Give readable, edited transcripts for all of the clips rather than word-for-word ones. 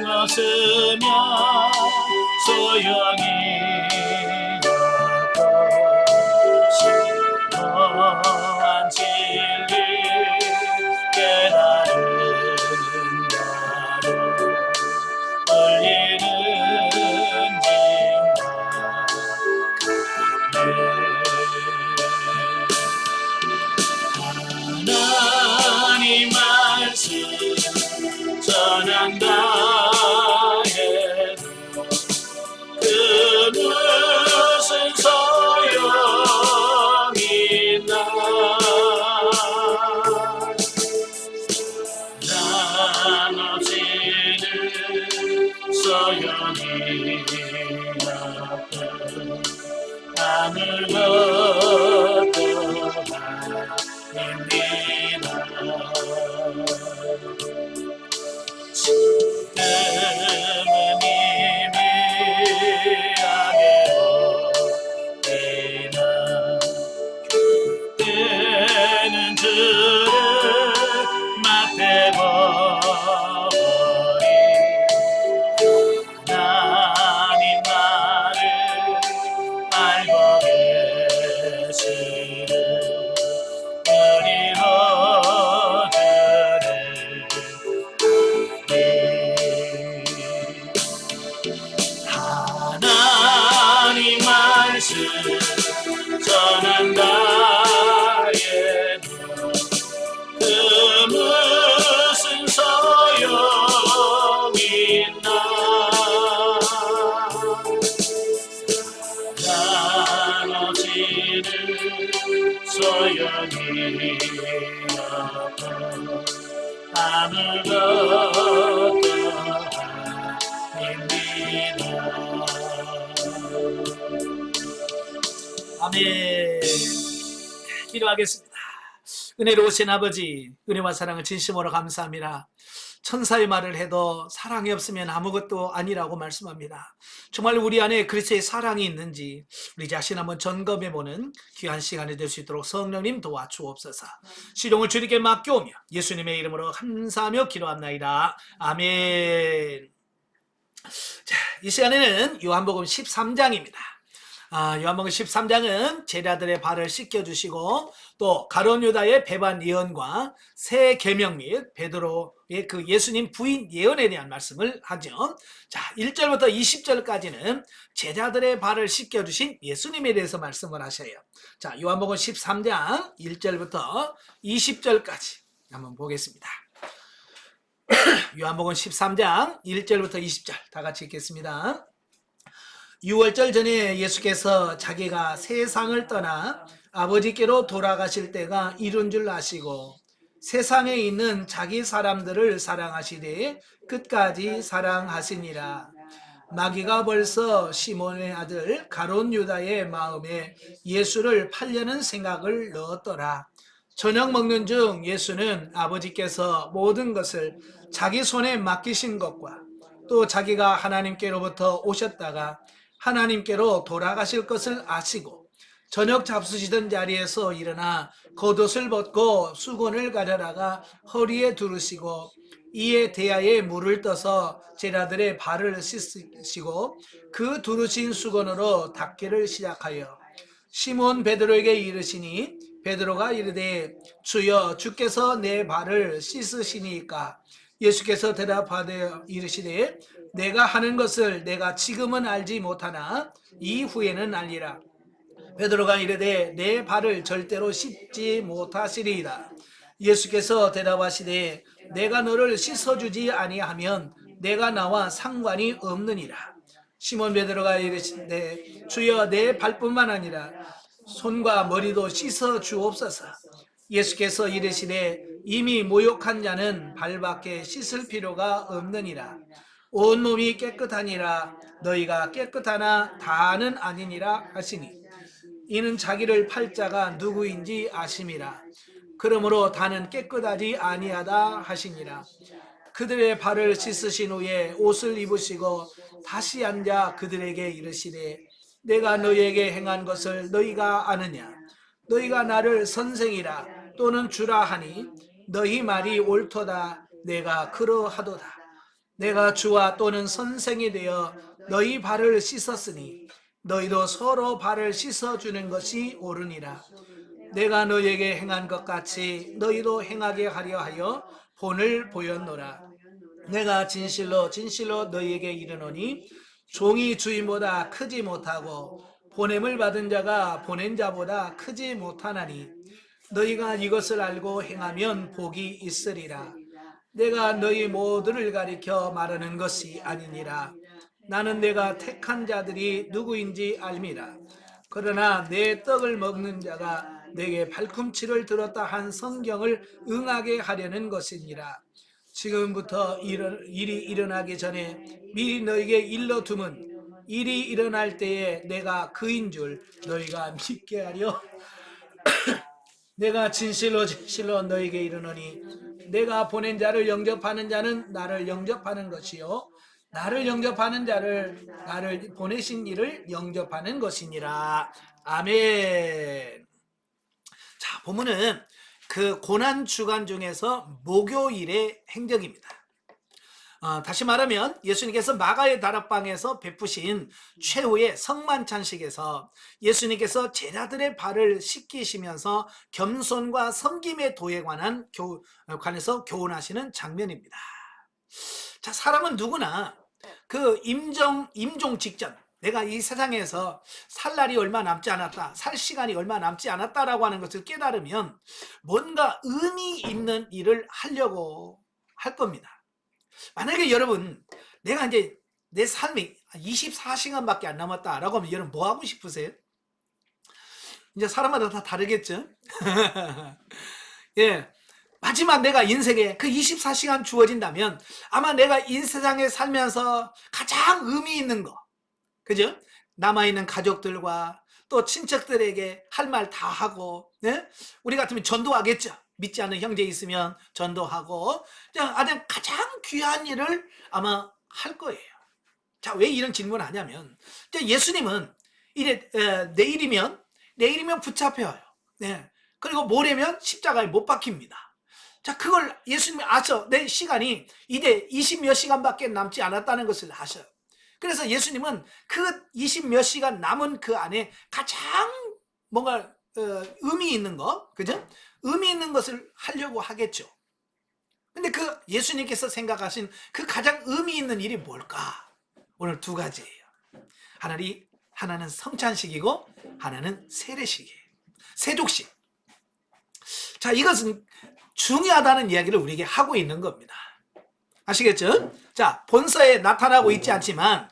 없으면 소용이 없고 심오한 진리 깨달은 자로 울리는 징가네 하나님 말씀 전한다 해도 그 무슨 소용이 있나 사랑 없이는 소용이 없고 아무것도 아닙니다. 지금은 이미 악의 오리나 그때는 주를 맞대버리 하나님 나를 알고 계시는 우리 호주를 하나님 말씀 전한다 해도 그 무슨 소용이 있나 사랑 없이는 소용이 없고 아무것도 아닙니다. 아멘. 기도하겠습니다. 은혜로우신 아버지, 은혜와 사랑을 진심으로 감사합니다. 천사의 말을 해도 사랑이 없으면 아무것도 아니라고 말씀합니다. 정말 우리 안에 그리스도의 사랑이 있는지 우리 자신 한번 점검해보는 귀한 시간이 될 수 있도록 성령님 도와주옵소서. 시종을 주님께 맡겨오며 예수님의 이름으로 감사하며 기도합나이다. 아멘. 자, 이 시간에는 요한복음 13장입니다. 요한복음 13장은 제자들의 발을 씻겨주시고 또 가룟 유다의 배반 예언과 새 계명 및 베드로의 그 예수님 부인 예언에 대한 말씀을 하죠. 자, 1절부터 20절까지는 제자들의 발을 씻겨주신 예수님에 대해서 말씀을 하셔요. 자, 요한복음 13장 1절부터 20절까지 한번 보겠습니다. 요한복음 13장 1절부터 20절 다 같이 읽겠습니다. 6월절 전에 예수께서 자기가 세상을 떠나 아버지께로 돌아가실 때가 이룬 줄 아시고 세상에 있는 자기 사람들을 사랑하시되 끝까지 사랑하시니라. 마귀가 벌써 시몬의 아들 가룟 유다의 마음에 예수를 팔려는 생각을 넣었더라. 저녁 먹는 중 예수는 아버지께서 모든 것을 자기 손에 맡기신 것과 또 자기가 하나님께로부터 오셨다가 하나님께로 돌아가실 것을 아시고 저녁 잡수시던 자리에서 일어나 겉옷을 벗고 수건을 가져다가 허리에 두르시고 이에 대야에 물을 떠서 제자들의 발을 씻으시고 그 두르신 수건으로 닦기를 시작하여 시몬 베드로에게 이르시니 베드로가 이르되 주여 주께서 내 발을 씻으시니까 예수께서 대답하되 이르시되 내가 하는 것을 내가 지금은 알지 못하나 이후에는 알리라. 베드로가 이르되 내 발을 절대로 씻지 못하시리이다. 예수께서 대답하시되 내가 너를 씻어주지 아니하면 내가 나와 상관이 없느니라. 시몬 베드로가 이르시되 주여 내 발뿐만 아니라 손과 머리도 씻어 주옵소서. 예수께서 이르시되 이미 모욕한 자는 발밖에 씻을 필요가 없느니라. 온몸이 깨끗하니라. 너희가 깨끗하나 다는 아니니라 하시니 이는 자기를 팔 자가 누구인지 아심이라. 그러므로 다는 깨끗하지 아니하다 하시니라. 그들의 발을 씻으신 후에 옷을 입으시고 다시 앉아 그들에게 이르시되 내가 너희에게 행한 것을 너희가 아느냐. 너희가 나를 선생이라 또는 주라 하니 너희 말이 옳도다. 내가 그러하도다. 내가 주와 또는 선생이 되어 너희 발을 씻었으니 너희도 서로 발을 씻어주는 것이 옳으니라. 내가 너희에게 행한 것 같이 너희도 행하게 하려 하여 본을 보였노라. 내가 진실로 진실로 너희에게 이르노니 종이 주인보다 크지 못하고 보냄을 받은 자가 보낸 자보다 크지 못하나니 너희가 이것을 알고 행하면 복이 있으리라. 내가 너희 모두를 가리켜 말하는 것이 아니니라. 나는 내가 택한 자들이 누구인지 알미라. 그러나 내 떡을 먹는 자가 내게 발꿈치를 들었다 한 성경을 응하게 하려는 것이니라. 지금부터 일이 일어나기 전에 미리 너에게 일러두면 일이 일어날 때에 내가 그인 줄 너희가 믿게 하려. 내가 진실로 진실로 너에게 이르노니 내가 보낸 자를 영접하는 자는 나를 영접하는 것이요 나를 영접하는 자를 나를 보내신 이를 영접하는 것이니라. 아멘. 자, 보면은 그 고난 주간 중에서 목요일의 행적입니다. 다시 말하면 예수님께서 마가의 다락방에서 베푸신 최후의 성만찬식에서 예수님께서 제자들의 발을 씻기시면서 겸손과 섬김의 도에 관해서 교훈하시는 장면입니다. 자, 사람은 누구나 그 임종 직전 내가 이 세상에서 살 날이 얼마 남지 않았다, 살 시간이 얼마 남지 않았다라고 하는 것을 깨달으면 뭔가 의미 있는 일을 하려고 할 겁니다. 만약에 여러분 내가 이제 내 삶이 24시간밖에 안 남았다라고 하면 여러분 뭐 하고 싶으세요? 이제 사람마다 다 다르겠죠? 예, 마지막 내가 인생에 그 24시간 주어진다면 아마 내가 이 세상에 살면서 가장 의미 있는 거, 그죠? 남아있는 가족들과 또 친척들에게 할 말 다 하고, 예? 우리 같으면 전도하겠죠. 믿지 않는 형제 있으면 전도하고, 가장 귀한 일을 아마 할 거예요. 자, 왜 이런 질문을 하냐면, 예수님은 내일이면 붙잡혀요. 네. 그리고 모레면 십자가에 못 박힙니다. 자, 그걸 예수님이 아셔. 내 시간이 이제 20몇 시간밖에 남지 않았다는 것을 아셔요. 그래서 예수님은 그 20몇 시간 남은 그 안에 가장 뭔가 의미 있는 거, 그죠? 의미 있는 것을 하려고 하겠죠. 근데 그 예수님께서 생각하신 그 가장 의미 있는 일이 뭘까? 오늘 두 가지예요. 하나는 성찬식이고 하나는 세례식이에요. 세족식. 자, 이것은 중요하다는 이야기를 우리에게 하고 있는 겁니다. 아시겠죠? 자, 본서에 나타나고 있지 않지만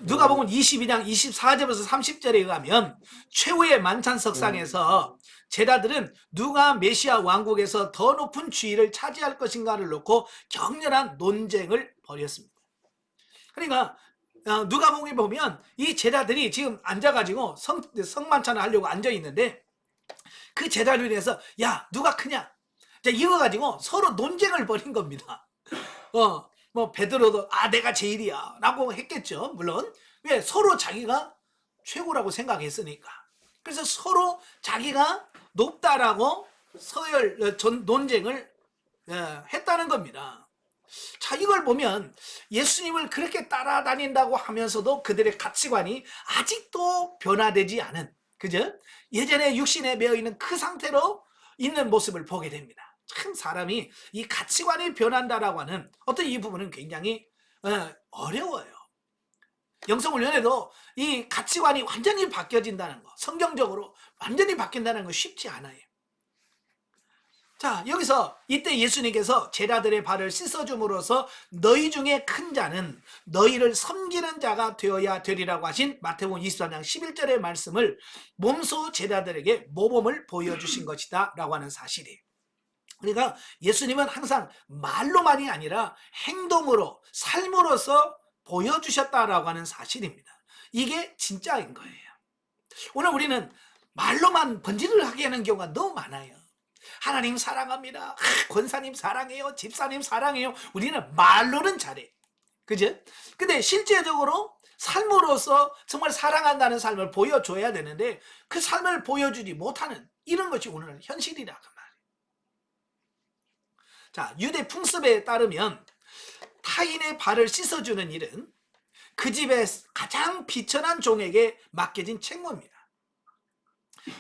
누가복음 22장 24절에서 30절에 의하면 최후의 만찬석상에서 제자들은 누가 메시아 왕국에서 더 높은 지위를 차지할 것인가를 놓고 격렬한 논쟁을 벌였습니다. 그러니까 누가복음에 보면 이 제자들이 지금 앉아가지고 성만찬을 하려고 앉아있는데 그 제자들에 대해서 야, 누가 크냐? 자, 이거 가지고 서로 논쟁을 벌인 겁니다. 뭐 베드로도 내가 제일이야 라고 했겠죠. 물론 왜? 서로 자기가 최고라고 생각했으니까. 그래서 서로 자기가 높다라고 논쟁을 했다는 겁니다. 자, 이걸 보면 예수님을 그렇게 따라다닌다고 하면서도 그들의 가치관이 아직도 변화되지 않은, 그죠? 예전에 육신에 매여있는 그 상태로 있는 모습을 보게 됩니다. 참 사람이 이 가치관이 변한다라고 하는 어떤 이 부분은 굉장히 어려워요. 영성훈련에도 이 가치관이 완전히 바뀌어진다는 거, 성경적으로 완전히 바뀐다는 거 쉽지 않아요. 자, 여기서 이때 예수님께서 제자들의 발을 씻어줌으로써 너희 중에 큰 자는 너희를 섬기는 자가 되어야 되리라고 하신 마태복음 24장 11절의 말씀을 몸소 제자들에게 모범을 보여주신 것이다 라고 하는 사실이에요. 그러니까 예수님은 항상 말로만이 아니라 행동으로, 삶으로서 보여주셨다라고 하는 사실입니다. 이게 진짜인 거예요. 오늘 우리는 말로만 번지를 하게 하는 경우가 너무 많아요. 하나님 사랑합니다. 권사님 사랑해요. 집사님 사랑해요. 우리는 말로는 잘해. 그죠? 근데 실제적으로 삶으로서 정말 사랑한다는 삶을 보여줘야 되는데 그 삶을 보여주지 못하는 이런 것이 오늘 현실이라 그 말이에요. 자, 유대 풍습에 따르면 하인의 발을 씻어주는 일은 그 집의 가장 비천한 종에게 맡겨진 책무입니다.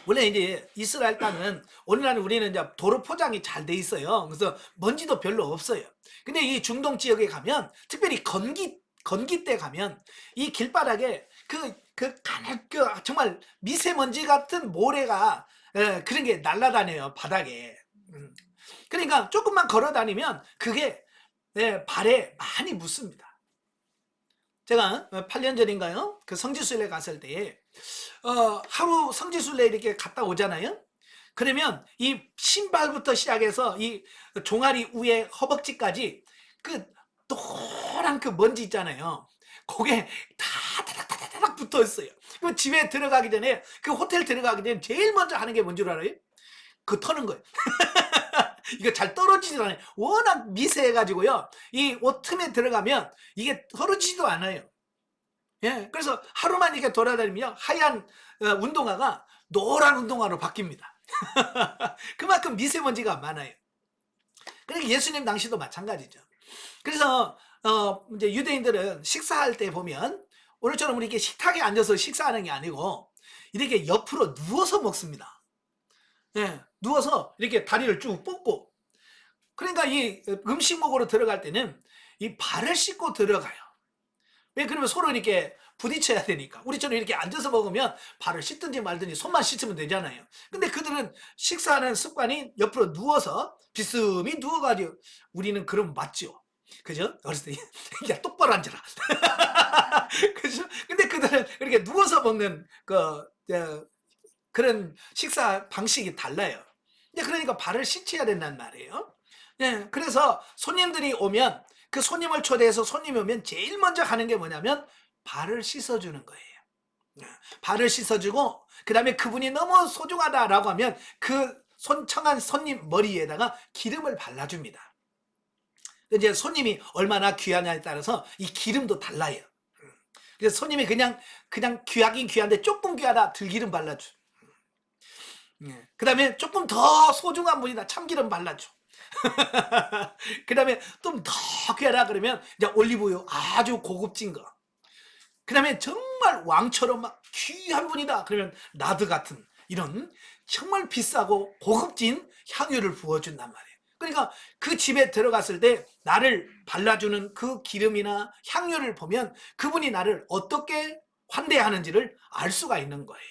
원래 이제 이스라엘 땅은 오늘날 우리는 이제 도로 포장이 잘 돼 있어요. 그래서 먼지도 별로 없어요. 근데 이 중동 지역에 가면 특별히 건기 때 가면 이 길바닥에 정말 미세먼지 같은 모래가 그런 게 날아다녀요, 바닥에. 그러니까 조금만 걸어 다니면 그게 발에 많이 묻습니다. 제가 8년 전인가요? 그 성지순례 갔을 때 하루 성지순례 이렇게 갔다 오잖아요. 그러면 이 신발부터 시작해서 이 종아리 위에 허벅지까지 그 노란 그 먼지 있잖아요. 그게 다 다닥다닥 붙어 있어요. 그 집에 들어가기 전에, 그 호텔 들어가기 전에 제일 먼저 하는 게 뭔 줄 알아요? 그 터는 거예요. 이거 잘 떨어지지도 않아요. 워낙 미세해가지고요. 이 옷 틈에 들어가면 이게 떨어지지도 않아요. 예, 그래서 하루만 이렇게 돌아다니면 하얀 운동화가 노란 운동화로 바뀝니다. 그만큼 미세먼지가 많아요. 그러니까 예수님 당시도 마찬가지죠. 그래서 이제 유대인들은 식사할 때 보면 오늘처럼 우리 이렇게 식탁에 앉아서 식사하는 게 아니고 이렇게 옆으로 누워서 먹습니다. 예, 누워서 이렇게 다리를 쭉 뻗고. 그러니까 이 음식 먹으러 들어갈 때는 이 발을 씻고 들어가요. 왜? 그러면 서로 이렇게 부딪혀야 되니까. 우리처럼 이렇게 앉아서 먹으면 발을 씻든지 말든지 손만 씻으면 되잖아요. 근데 그들은 식사하는 습관이 옆으로 누워서 비스듬히 누워가지고, 우리는 그럼 맞죠. 그죠? 어렸을 때 야, 똑바로 앉아라. 그죠? 근데 그들은 이렇게 누워서 먹는 그런 식사 방식이 달라요. 그러니까 발을 씻어야 된단 말이에요. 그래서 손님들이 오면, 그 손님을 초대해서 손님이 오면 제일 먼저 하는 게 뭐냐면 발을 씻어주는 거예요. 발을 씻어주고, 그 다음에 그분이 너무 소중하다라고 하면 그 청한 손님 머리에다가 기름을 발라줍니다. 이제 손님이 얼마나 귀하냐에 따라서 이 기름도 달라요. 그래서 손님이 그냥 귀하긴 귀한데 조금 귀하다, 들기름 발라줘. 그 다음에 조금 더 소중한 분이다, 참기름 발라줘. 그 다음에 좀 더 귀하다 그러면 이제 올리브유 아주 고급진 거. 그 다음에 정말 왕처럼 막 귀한 분이다 그러면 나드 같은 이런 정말 비싸고 고급진 향유를 부어준단 말이에요. 그러니까 그 집에 들어갔을 때 나를 발라주는 그 기름이나 향유를 보면 그분이 나를 어떻게 환대하는지를 알 수가 있는 거예요.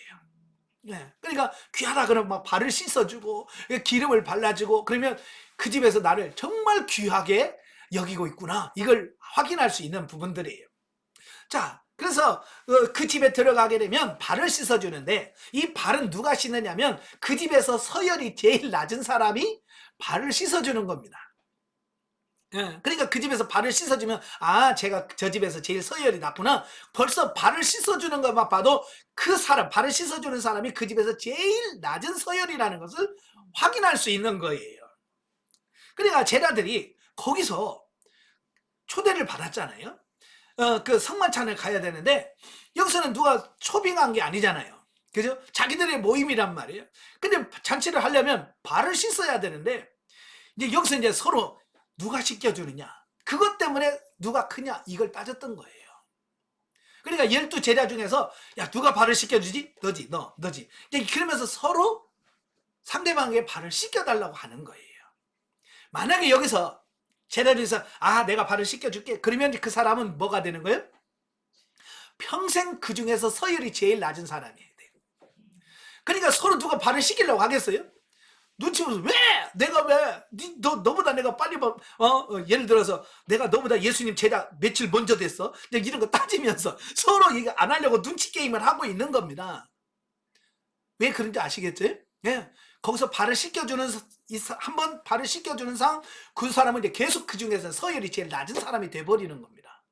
그러니까 귀하다 그러면 막 발을 씻어주고 기름을 발라주고, 그러면 그 집에서 나를 정말 귀하게 여기고 있구나, 이걸 확인할 수 있는 부분들이에요. 자, 그래서 그 집에 들어가게 되면 발을 씻어주는데, 이 발은 누가 씻느냐면 그 집에서 서열이 제일 낮은 사람이 발을 씻어주는 겁니다. 그러니까 그 집에서 발을 씻어주면, 아, 제가 저 집에서 제일 서열이 낮구나. 벌써 발을 씻어주는 것만 봐도 그 사람, 발을 씻어주는 사람이 그 집에서 제일 낮은 서열이라는 것을 확인할 수 있는 거예요. 그러니까 제자들이 거기서 초대를 받았잖아요. 그 성만찬을 가야 되는데 여기서는 누가 초빙한 게 아니잖아요. 그죠? 자기들의 모임이란 말이에요. 근데 잔치를 하려면 발을 씻어야 되는데, 이제 여기서 이제 서로 누가 씻겨주느냐, 그것 때문에 누가 크냐, 이걸 따졌던 거예요. 그러니까 12 제자 중에서 야, 누가 발을 씻겨주지? 너지. 그러면서 서로 상대방에게 발을 씻겨달라고 하는 거예요. 만약에 여기서 제자 중에서 아, 내가 발을 씻겨줄게, 그러면 그 사람은 뭐가 되는 거예요? 평생 그 중에서 서열이 제일 낮은 사람이에요. 그러니까 서로 누가 발을 씻기려고 하겠어요? 눈치 보면서 너보다 내가 빨리 예를 들어서 내가 너보다 예수님 제자 며칠 먼저 됐어, 이런 거 따지면서 서로 이거 안 하려고 눈치 게임을 하고 있는 겁니다. 왜 그런지 아시겠죠? 거기서 발을 씻겨주는, 한번 발을 씻겨주는 그 사람은 이제 계속 그 중에서 서열이 제일 낮은 사람이 돼버리는 겁니다.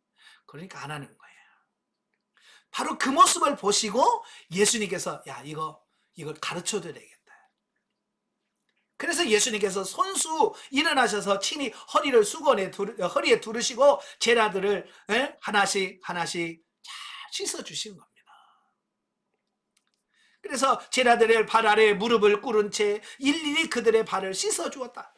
그러니까 안 하는 거예요. 바로 그 모습을 보시고 예수님께서 야, 이걸 가르쳐줘야 되겠다. 그래서 예수님께서 손수 일어나셔서 친히 허리에 두르시고 제자들을 하나씩 잘 씻어주신 겁니다. 그래서 제자들의 발 아래에 무릎을 꿇은 채 일일이 그들의 발을 씻어주었다.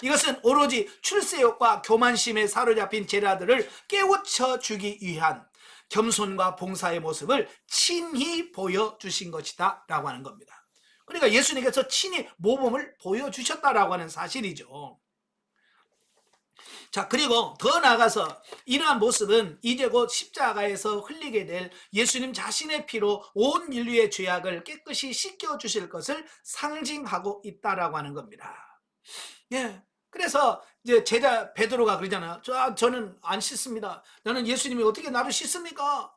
이것은 오로지 출세욕과 교만심에 사로잡힌 제자들을 깨우쳐 주기 위한 겸손과 봉사의 모습을 친히 보여주신 것이다 라고 하는 겁니다. 그러니까 예수님께서 친히 모범을 보여주셨다라고 하는 사실이죠. 자, 그리고 더 나아가서 이러한 모습은 이제 곧 십자가에서 흘리게 될 예수님 자신의 피로 온 인류의 죄악을 깨끗이 씻겨주실 것을 상징하고 있다라고 하는 겁니다. 예. 그래서 이제 제자 베드로가 그러잖아요. 저는 안 씻습니다. 나는 예수님이 어떻게 나를 씻습니까?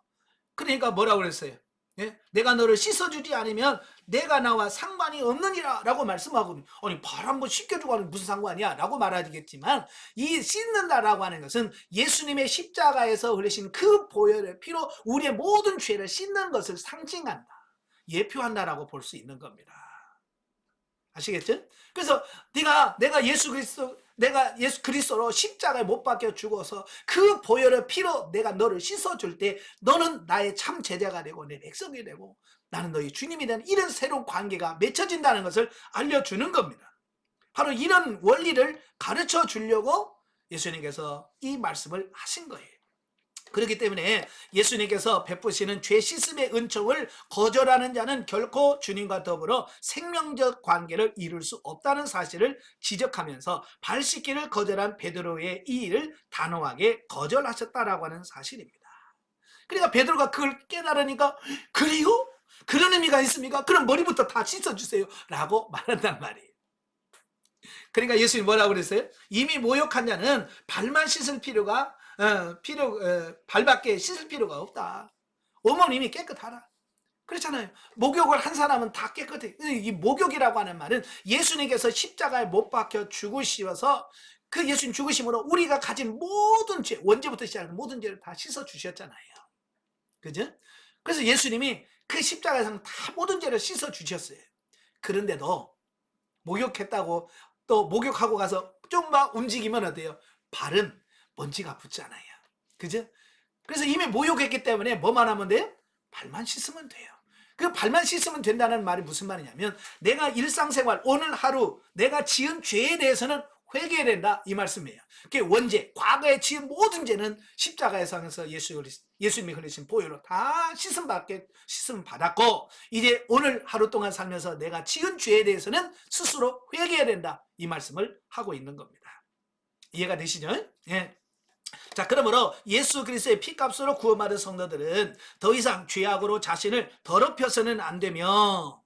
그러니까 뭐라고 그랬어요? 예? 내가 너를 씻어주지 않으면 내가 나와 상관이 없느니라 라고 말씀하고, 아니 발 한번 씻겨주고 하는 무슨 상관이야 라고 말하겠지만, 이 씻는다라고 하는 것은 예수님의 십자가에서 흘리신 그 보혈의 피로 우리의 모든 죄를 씻는 것을 상징한다, 예표한다라고 볼 수 있는 겁니다. 아시겠죠? 그래서 내가 예수 그리스도로 십자가에 못 박혀 죽어서 그 보혈의 피로 내가 너를 씻어줄 때 너는 나의 참 제자가 되고 내 백성이 되고 나는 너희 주님이 되는 이런 새로운 관계가 맺혀진다는 것을 알려주는 겁니다. 바로 이런 원리를 가르쳐 주려고 예수님께서 이 말씀을 하신 거예요. 그렇기 때문에 예수님께서 베푸시는 죄 씻음의 은총을 거절하는 자는 결코 주님과 더불어 생명적 관계를 이룰 수 없다는 사실을 지적하면서 발 씻기를 거절한 베드로의 이 일을 단호하게 거절하셨다라고 하는 사실입니다. 그러니까 베드로가 그걸 깨달으니까, 그래요? 그런 의미가 있습니까? 그럼 머리부터 다 씻어주세요 라고 말한단 말이에요. 그러니까 예수님이 뭐라고 그랬어요? 이미 모욕한 자는 발만 씻을 필요가 발밖에 씻을 필요가 없다. 몸은 이미 깨끗하라. 그렇잖아요. 목욕을 한 사람은 다 깨끗해. 이 목욕이라고 하는 말은 예수님께서 십자가에 못 박혀 죽으셔서 그 예수님 죽으심으로 우리가 가진 모든 죄, 원죄부터 시작해서 모든 죄를 다 씻어 주셨잖아요. 그죠? 그래서 예수님이 그 십자가에서 다 모든 죄를 씻어 주셨어요. 그런데도 목욕했다고 또 목욕하고 가서 좀 막 움직이면 어때요? 발은 먼지가 붙잖아요. 그죠? 그래서 이미 목욕했기 때문에 뭐만 하면 돼요? 발만 씻으면 돼요. 그 발만 씻으면 된다는 말이 무슨 말이냐면, 내가 일상생활 오늘 하루 내가 지은 죄에 대해서는 회개해야 된다, 이 말씀이에요. 그게 원죄, 과거에 지은 모든 죄는 십자가에서 예수님이 흘리신 보혈로 다 씻음 받았고, 이제 오늘 하루 동안 살면서 내가 지은 죄에 대해서는 스스로 회개해야 된다, 이 말씀을 하고 있는 겁니다. 이해가 되시죠? 예. 자, 그러므로 예수 그리스도의 피값으로 구원받은 성도들은 더 이상 죄악으로 자신을 더럽혀서는 안 되며,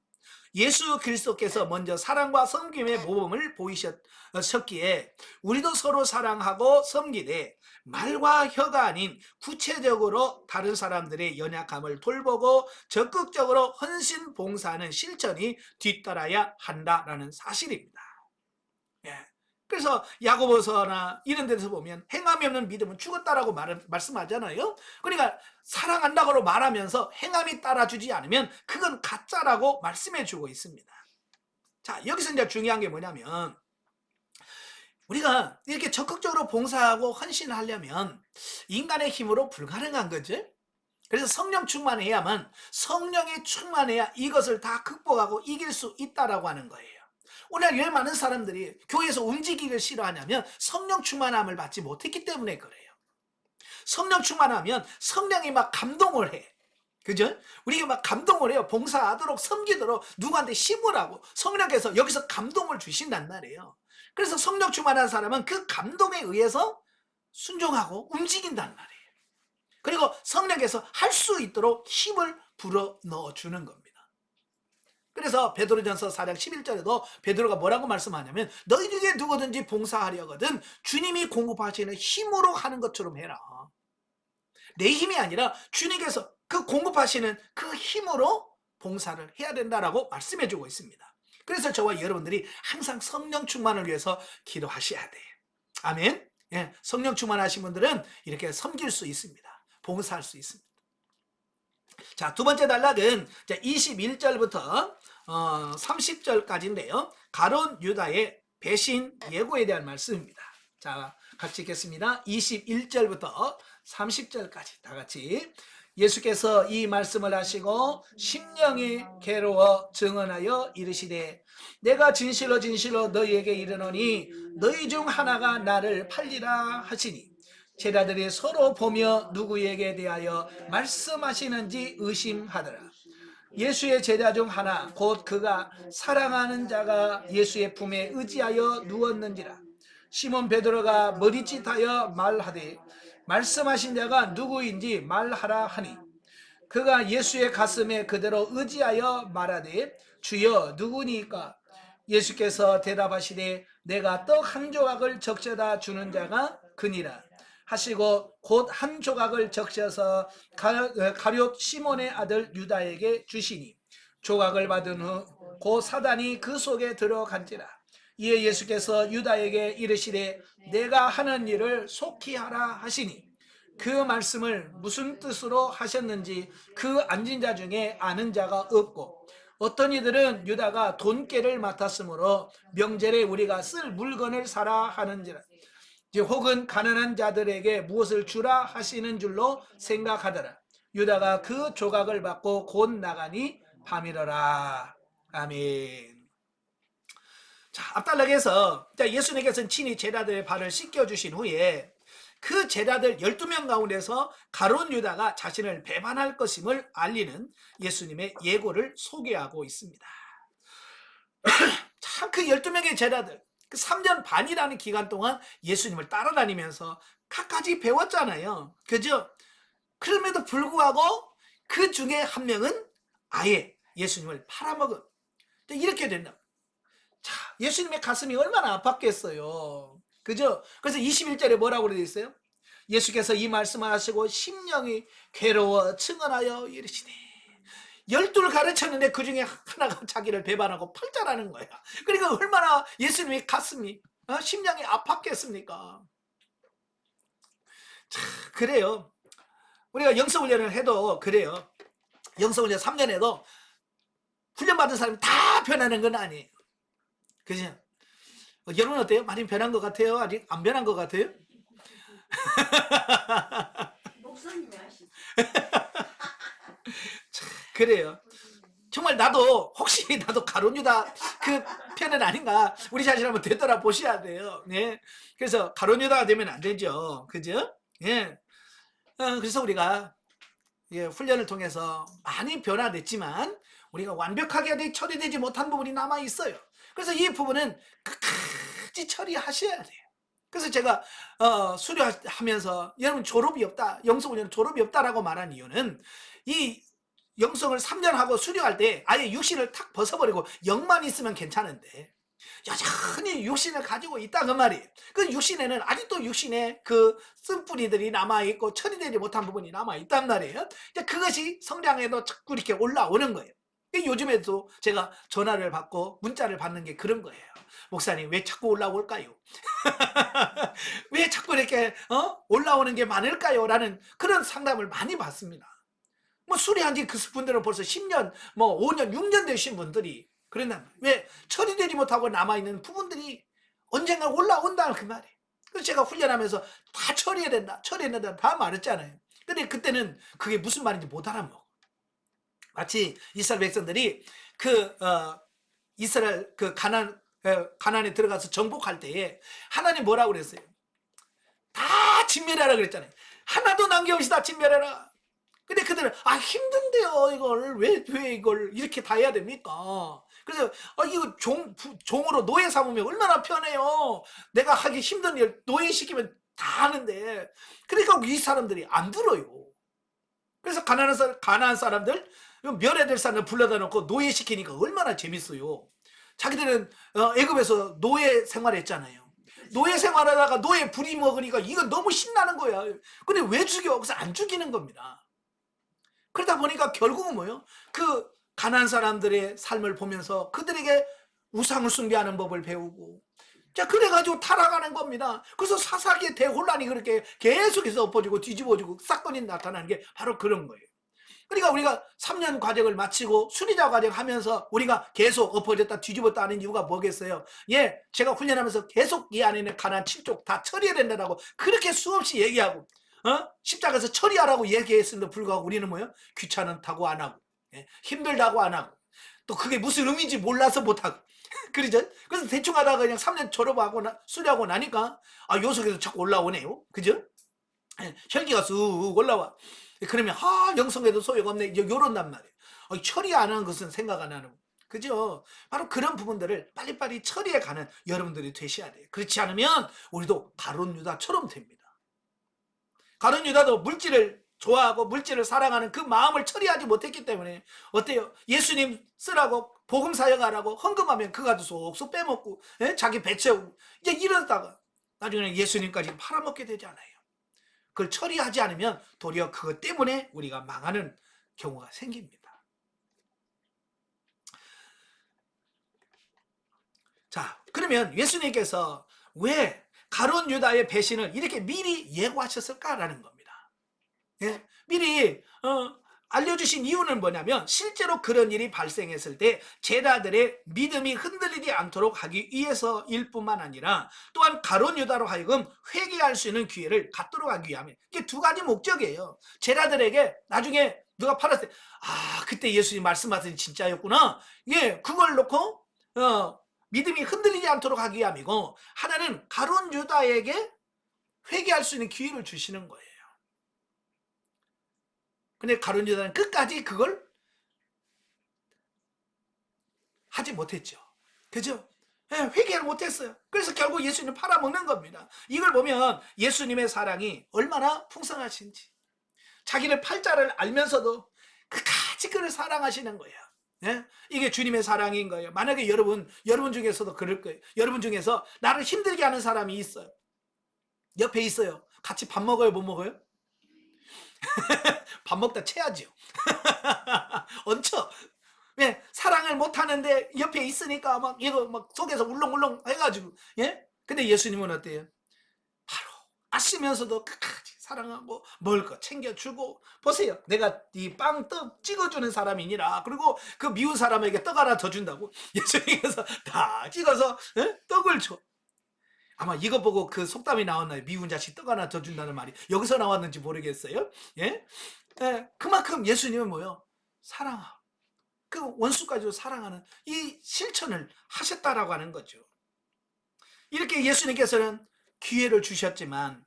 예수 그리스도께서 먼저 사랑과 섬김의 모범을 보이셨기에 우리도 서로 사랑하고 섬기되 말과 혀가 아닌 구체적으로 다른 사람들의 연약함을 돌보고 적극적으로 헌신 봉사하는 실천이 뒤따라야 한다라는 사실입니다. 예. 그래서 야고보서나 이런 데서 보면 행함이 없는 믿음은 죽었다라고 말씀하잖아요. 그러니까 사랑한다고 말하면서 행함이 따라주지 않으면 그건 가짜라고 말씀해주고 있습니다. 자, 여기서 이제 중요한 게 뭐냐면, 우리가 이렇게 적극적으로 봉사하고 헌신하려면 인간의 힘으로 불가능한 거죠. 그래서 성령 충만해야만, 성령이 충만해야 이것을 다 극복하고 이길 수 있다라고 하는 거예요. 오늘 왜 많은 사람들이 교회에서 움직이기를 싫어하냐면 성령 충만함을 받지 못했기 때문에 그래요. 성령 충만하면 성령이 막 감동을 해. 그죠? 우리가 막 감동을 해요. 봉사하도록, 섬기도록 누구한테 힘을 하고 성령께서 여기서 감동을 주신단 말이에요. 그래서 성령 충만한 사람은 그 감동에 의해서 순종하고 움직인단 말이에요. 그리고 성령께서 할 수 있도록 힘을 불어 넣어주는 겁니다. 그래서 베드로전서 4장 11절에도 베드로가 뭐라고 말씀하냐면, 너희 중에 누구든지 봉사하려거든 주님이 공급하시는 힘으로 하는 것처럼 해라. 내 힘이 아니라 주님께서 그 공급하시는 그 힘으로 봉사를 해야 된다라고 말씀해주고 있습니다. 그래서 저와 여러분들이 항상 성령 충만을 위해서 기도하셔야 돼요. 아멘. 예, 성령 충만하신 분들은 이렇게 섬길 수 있습니다. 봉사할 수 있습니다. 자, 두 번째 단락은 21절부터 30절까지인데요. 가룟 유다의 배신 예고에 대한 말씀입니다. 자, 같이 읽겠습니다. 21절부터 30절까지 다 같이. 예수께서 이 말씀을 하시고 심령이 괴로워 증언하여 이르시되 내가 진실로 진실로 너희에게 이르노니 너희 중 하나가 나를 팔리라 하시니 제자들이 서로 보며 누구에게 대하여 말씀하시는지 의심하더라. 예수의 제자 중 하나 곧 그가 사랑하는 자가 예수의 품에 의지하여 누웠는지라. 시몬 베드로가 머리짓하여 말하되 말씀하신 자가 누구인지 말하라 하니 그가 예수의 가슴에 그대로 의지하여 말하되 주여 누구니까? 예수께서 대답하시되 내가 떡 한 조각을 적셔다 주는 자가 그니라 하시고 곧 한 조각을 적셔서 가룟 시몬의 아들 유다에게 주시니 조각을 받은 후 곧 사단이 그 속에 들어간지라. 이에 예수께서 유다에게 이르시되 내가 하는 일을 속히 하라 하시니 그 말씀을 무슨 뜻으로 하셨는지 그 앉은 자 중에 아는 자가 없고 어떤 이들은 유다가 돈깨를 맡았으므로 명절에 우리가 쓸 물건을 사라 하는지라 혹은 가난한 자들에게 무엇을 주라 하시는 줄로 생각하더라. 유다가 그 조각을 받고 곧 나가니 밤이러라. 아멘. 자, 앞달락에서 예수님께서는 친히 제자들의 발을 씻겨주신 후에 그 제자들 12명 가운데서 가룟 유다가 자신을 배반할 것임을 알리는 예수님의 예고를 소개하고 있습니다. 참 그 12명의 제자들 그 3년 반이라는 기간 동안 예수님을 따라다니면서 갖가지 배웠잖아요. 그죠? 그럼에도 불구하고 그 중에 한 명은 아예 예수님을 팔아먹은 이렇게 된다. 자, 예수님의 가슴이 얼마나 아팠겠어요. 그죠? 그래서 21절에 뭐라고 되어 있어요? 예수께서 이 말씀을 하시고 심령이 괴로워 증언하여 이르시되 12를 가르쳤는데 그 중에 하나가 자기를 배반하고 팔자라는 거야. 그러니까 얼마나 예수님의 가슴이 심령이 아팠겠습니까? 자, 그래요. 우리가 영성훈련을 해도 그래요. 영성훈련 3년 해도 훈련받은 사람이 다 변하는 건 아니에요. 그죠? 여러분 어때요? 많이 변한 것 같아요? 아직 안 변한 것 같아요? 목사님이 하시죠. 그래요. 정말 나도 혹시 나도 가룟 유다 그 편은 아닌가 우리 자신 한번 되돌아 보셔야 돼요. 네. 그래서 가룟 유다가 되면 안 되죠. 그죠? 예. 그래서 우리가 훈련을 통해서 많이 변화됐지만 우리가 완벽하게 아직 처리되지 못한 부분이 남아 있어요. 그래서 이 부분은 끝까지 처리하셔야 돼요. 그래서 제가 수료하면서 여러분 졸업이 없다, 영성훈련 졸업이 없다라고 말한 이유는 이 영성을 3년 하고 수료할 때 아예 육신을 탁 벗어버리고 영만 있으면 괜찮은데 여전히 육신을 가지고 있다 그 말이에요. 그 육신에는 아직도 육신에 그 쓴뿌리들이 남아있고 처리되지 못한 부분이 남아있단 말이에요. 그것이 성장에도 자꾸 이렇게 올라오는 거예요. 요즘에도 제가 전화를 받고 문자를 받는 게 그런 거예요. 목사님 왜 자꾸 올라올까요? 왜 자꾸 이렇게 올라오는 게 많을까요? 라는 그런 상담을 많이 받습니다. 뭐 수리한 지 그 분들은 벌써 10년, 뭐 5년, 6년 되신 분들이 그랬나? 왜 처리되지 못하고 남아있는 부분들이 언젠가 올라온다 그 말이에요. 그래서 제가 훈련하면서 다 처리해야 된다, 처리해야 된다 다 말했잖아요. 근데 그때는 그게 무슨 말인지 못 알아먹어. 마치 이스라엘 백성들이 이스라엘 가나안에 들어가서 정복할 때에 하나님 뭐라고 그랬어요? 다 진멸하라 그랬잖아요. 하나도 남김없이 다 진멸해라. 근데 그들은 힘든데요, 이걸 왜 이걸 이렇게 다 해야 됩니까? 그래서 이거 종으로 노예 삼으면 얼마나 편해요. 내가 하기 힘든 일 노예 시키면 다 하는데. 그러니까 이 사람들이 안 들어요. 그래서 가나안 사람들 멸해될 사람을 불러다 놓고 노예 시키니까 얼마나 재밌어요. 자기들은 애굽에서 노예 생활했잖아요. 노예 생활하다가 노예 부리 먹으니까 이거 너무 신나는 거야. 근데 왜 죽여? 그래서 안 죽이는 겁니다. 그러다 보니까 결국은 뭐예요? 그 가난한 사람들의 삶을 보면서 그들에게 우상을 숭배하는 법을 배우고, 자, 그래가지고 타락하는 겁니다. 그래서 사사기의 대혼란이 그렇게 계속해서 엎어지고 뒤집어지고 사건이 나타나는 게 바로 그런 거예요. 그러니까 우리가 3년 과정을 마치고 수리자 과정 하면서 우리가 계속 엎어졌다 뒤집었다 하는 이유가 뭐겠어요? 제가 훈련하면서 계속 이 안에 있는 가나안 7족 다 처리해야 된다고 그렇게 수없이 얘기하고, 십자가에서 처리하라고 얘기했음에도 불구하고 우리는 뭐예요? 귀찮다고 안 하고, 힘들다고 안 하고, 또 그게 무슨 의미인지 몰라서 못 하고. 그러죠? 그래서 대충 하다가 그냥 3년 졸업하고 수료하고 나니까 요 속에서 자꾸 올라오네요. 그죠? 혈기가 쑥 올라와. 그러면 영성에도 소용없네, 요런단 말이에요. 처리 안 하는 것은 생각 안 하는, 그죠? 바로 그런 부분들을 빨리빨리 처리해가는 여러분들이 되셔야 돼요. 그렇지 않으면 우리도 가룟 유다처럼 됩니다. 가룟 유다도 물질을 좋아하고 물질을 사랑하는 그 마음을 처리하지 못했기 때문에 어때요? 예수님 쓰라고 복음 사역하라고 헌금하면 그가도 속속 빼먹고, 자기 배 채우고 이제 이러다가 나중에는 예수님까지 팔아먹게 되잖아요. 그걸 처리하지 않으면 도리어 그것 때문에 우리가 망하는 경우가 생깁니다. 자, 그러면 예수님께서 왜 가룟 유다의 배신을 이렇게 미리 예고하셨을까라는 겁니다. 미리 알려주신 이유는 뭐냐면, 실제로 그런 일이 발생했을 때 제자들의 믿음이 흔들리지 않도록 하기 위해서일 뿐만 아니라, 또한 가룟 유다로 하여금 회개할 수 있는 기회를 갖도록 하기 위함이에요. 이게 두 가지 목적이에요. 제자들에게 나중에 누가 팔았을 때, 그때 예수님 말씀하신 진짜였구나, 그걸 놓고 믿음이 흔들리지 않도록 하기 위함이고, 하나는 가룟 유다에게 회개할 수 있는 기회를 주시는 거예요. 근데 가룟 유다는 끝까지 그걸 하지 못했죠. 그죠? 회개를 못했어요. 그래서 결국 예수님 팔아먹는 겁니다. 이걸 보면 예수님의 사랑이 얼마나 풍성하신지, 자기를 팔자를 알면서도 끝까지 그를 사랑하시는 거예요. 이게 주님의 사랑인 거예요. 만약에 여러분 중에서도 그럴 거예요. 여러분 중에서 나를 힘들게 하는 사람이 있어요. 옆에 있어요. 같이 밥 먹어요, 못 먹어요? 밥 먹다 체하지요. 얹혀. 사랑을 못 하는데 옆에 있으니까 이거 속에서 울렁울렁 해가지고, 근데 예수님은 어때요? 바로 아시면서도 끝까지 사랑하고 먹을 거 챙겨주고, 보세요, 내가 이 빵 떡 찍어주는 사람이니라. 그리고 그 미운 사람에게 떡 하나 더 준다고 예수님께서 다 찍어서 떡을 줘. 아마 이거 보고 그 속담이 나왔나요? 미운 자식 떡 하나 더 준다는 말이 여기서 나왔는지 모르겠어요. 그만큼 예수님은 뭐요? 사랑하고 그 원수까지도 사랑하는 이 실천을 하셨다라고 하는 거죠. 이렇게 예수님께서는 기회를 주셨지만,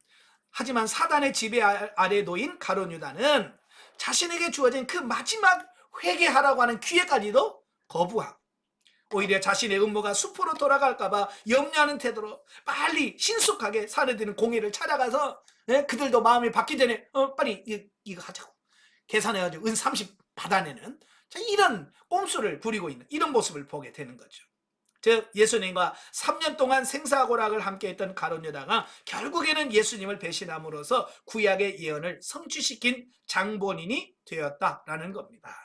하지만 사단의 지배 아래 놓인 가룟 유다는 자신에게 주어진 그 마지막 회개하라고 하는 기회까지도 거부하고, 오히려 자신의 음모가 수포로 돌아갈까봐 염려하는 태도로 빨리 신속하게 사내들은 공의를 찾아가서, 그들도 마음이 바뀌기 전에 빨리 이거 하자고 계산해가지고 은 30 받아내는, 이런 꼼수를 부리고 있는 이런 모습을 보게 되는 거죠. 즉 예수님과 3년 동안 생사고락을 함께했던 가룟 유다가 결국에는 예수님을 배신함으로써 구약의 예언을 성취시킨 장본인이 되었다라는 겁니다.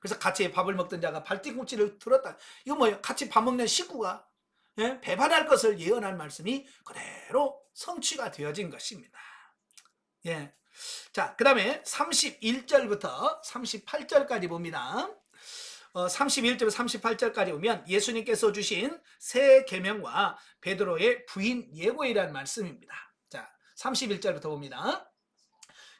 그래서 같이 밥을 먹던 자가 발뒤꿈치를 들었다. 이거 뭐예요? 같이 밥 먹는 식구가 배반할 것을 예언한 말씀이 그대로 성취가 되어진 것입니다. 자, 그 다음에 31절부터 38절까지 봅니다. 31절 38절까지 보면 예수님께서 주신 새 계명과 베드로의 부인 예고이라는 말씀입니다. 자, 31절부터 봅니다.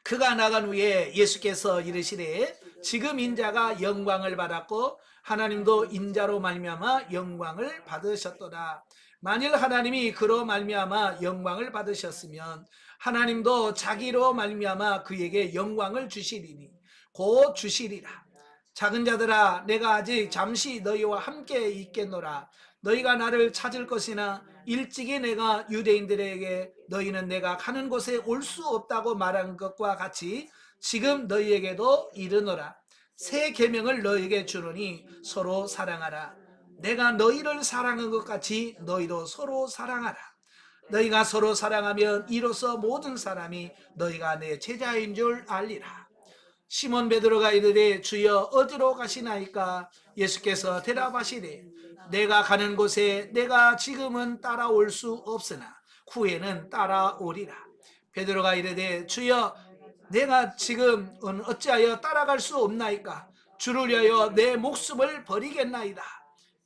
그가 나간 후에 예수께서 이르시되 지금 인자가 영광을 받았고 하나님도 인자로 말미암아 영광을 받으셨도다. 만일 하나님이 그로 말미암아 영광을 받으셨으면 하나님도 자기로 말미암아 그에게 영광을 주시리니 곧 주시리라. 작은 자들아, 내가 아직 잠시 너희와 함께 있겠노라. 너희가 나를 찾을 것이나 일찍이 내가 유대인들에게 너희는 내가 가는 곳에 올 수 없다고 말한 것과 같이 지금 너희에게도 이르노라. 새 계명을 너희에게 주노니 서로 사랑하라. 내가 너희를 사랑한 것 같이 너희도 서로 사랑하라. 너희가 서로 사랑하면 이로써 모든 사람이 너희가 내 제자인 줄 알리라. 시몬 베드로가 이르되 주여 어디로 가시나이까? 예수께서 대답하시되 내가 가는 곳에 내가 지금은 따라올 수 없으나 후에는 따라오리라. 베드로가 이르되 주여 내가 지금은 어찌하여 따라갈 수 없나이까? 주를 위하여 내 목숨을 버리겠나이다.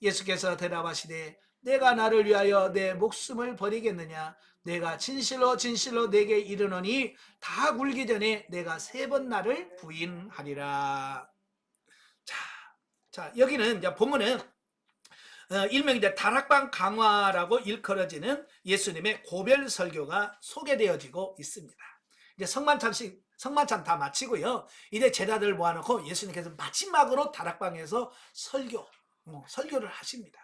예수께서 대답하시되 내가 나를 위하여 내 목숨을 버리겠느냐? 내가 진실로 진실로 내게 이르노니 다 굴기 전에 내가 3번 나를 부인하리라. 자, 여기는 이제 본문은 일명 이제 다락방 강화라고 일컬어지는 예수님의 고별 설교가 소개되어지고 있습니다. 이제 성만찬 다 마치고요. 이제 제자들 모아놓고 예수님께서 마지막으로 다락방에서 설교를 하십니다.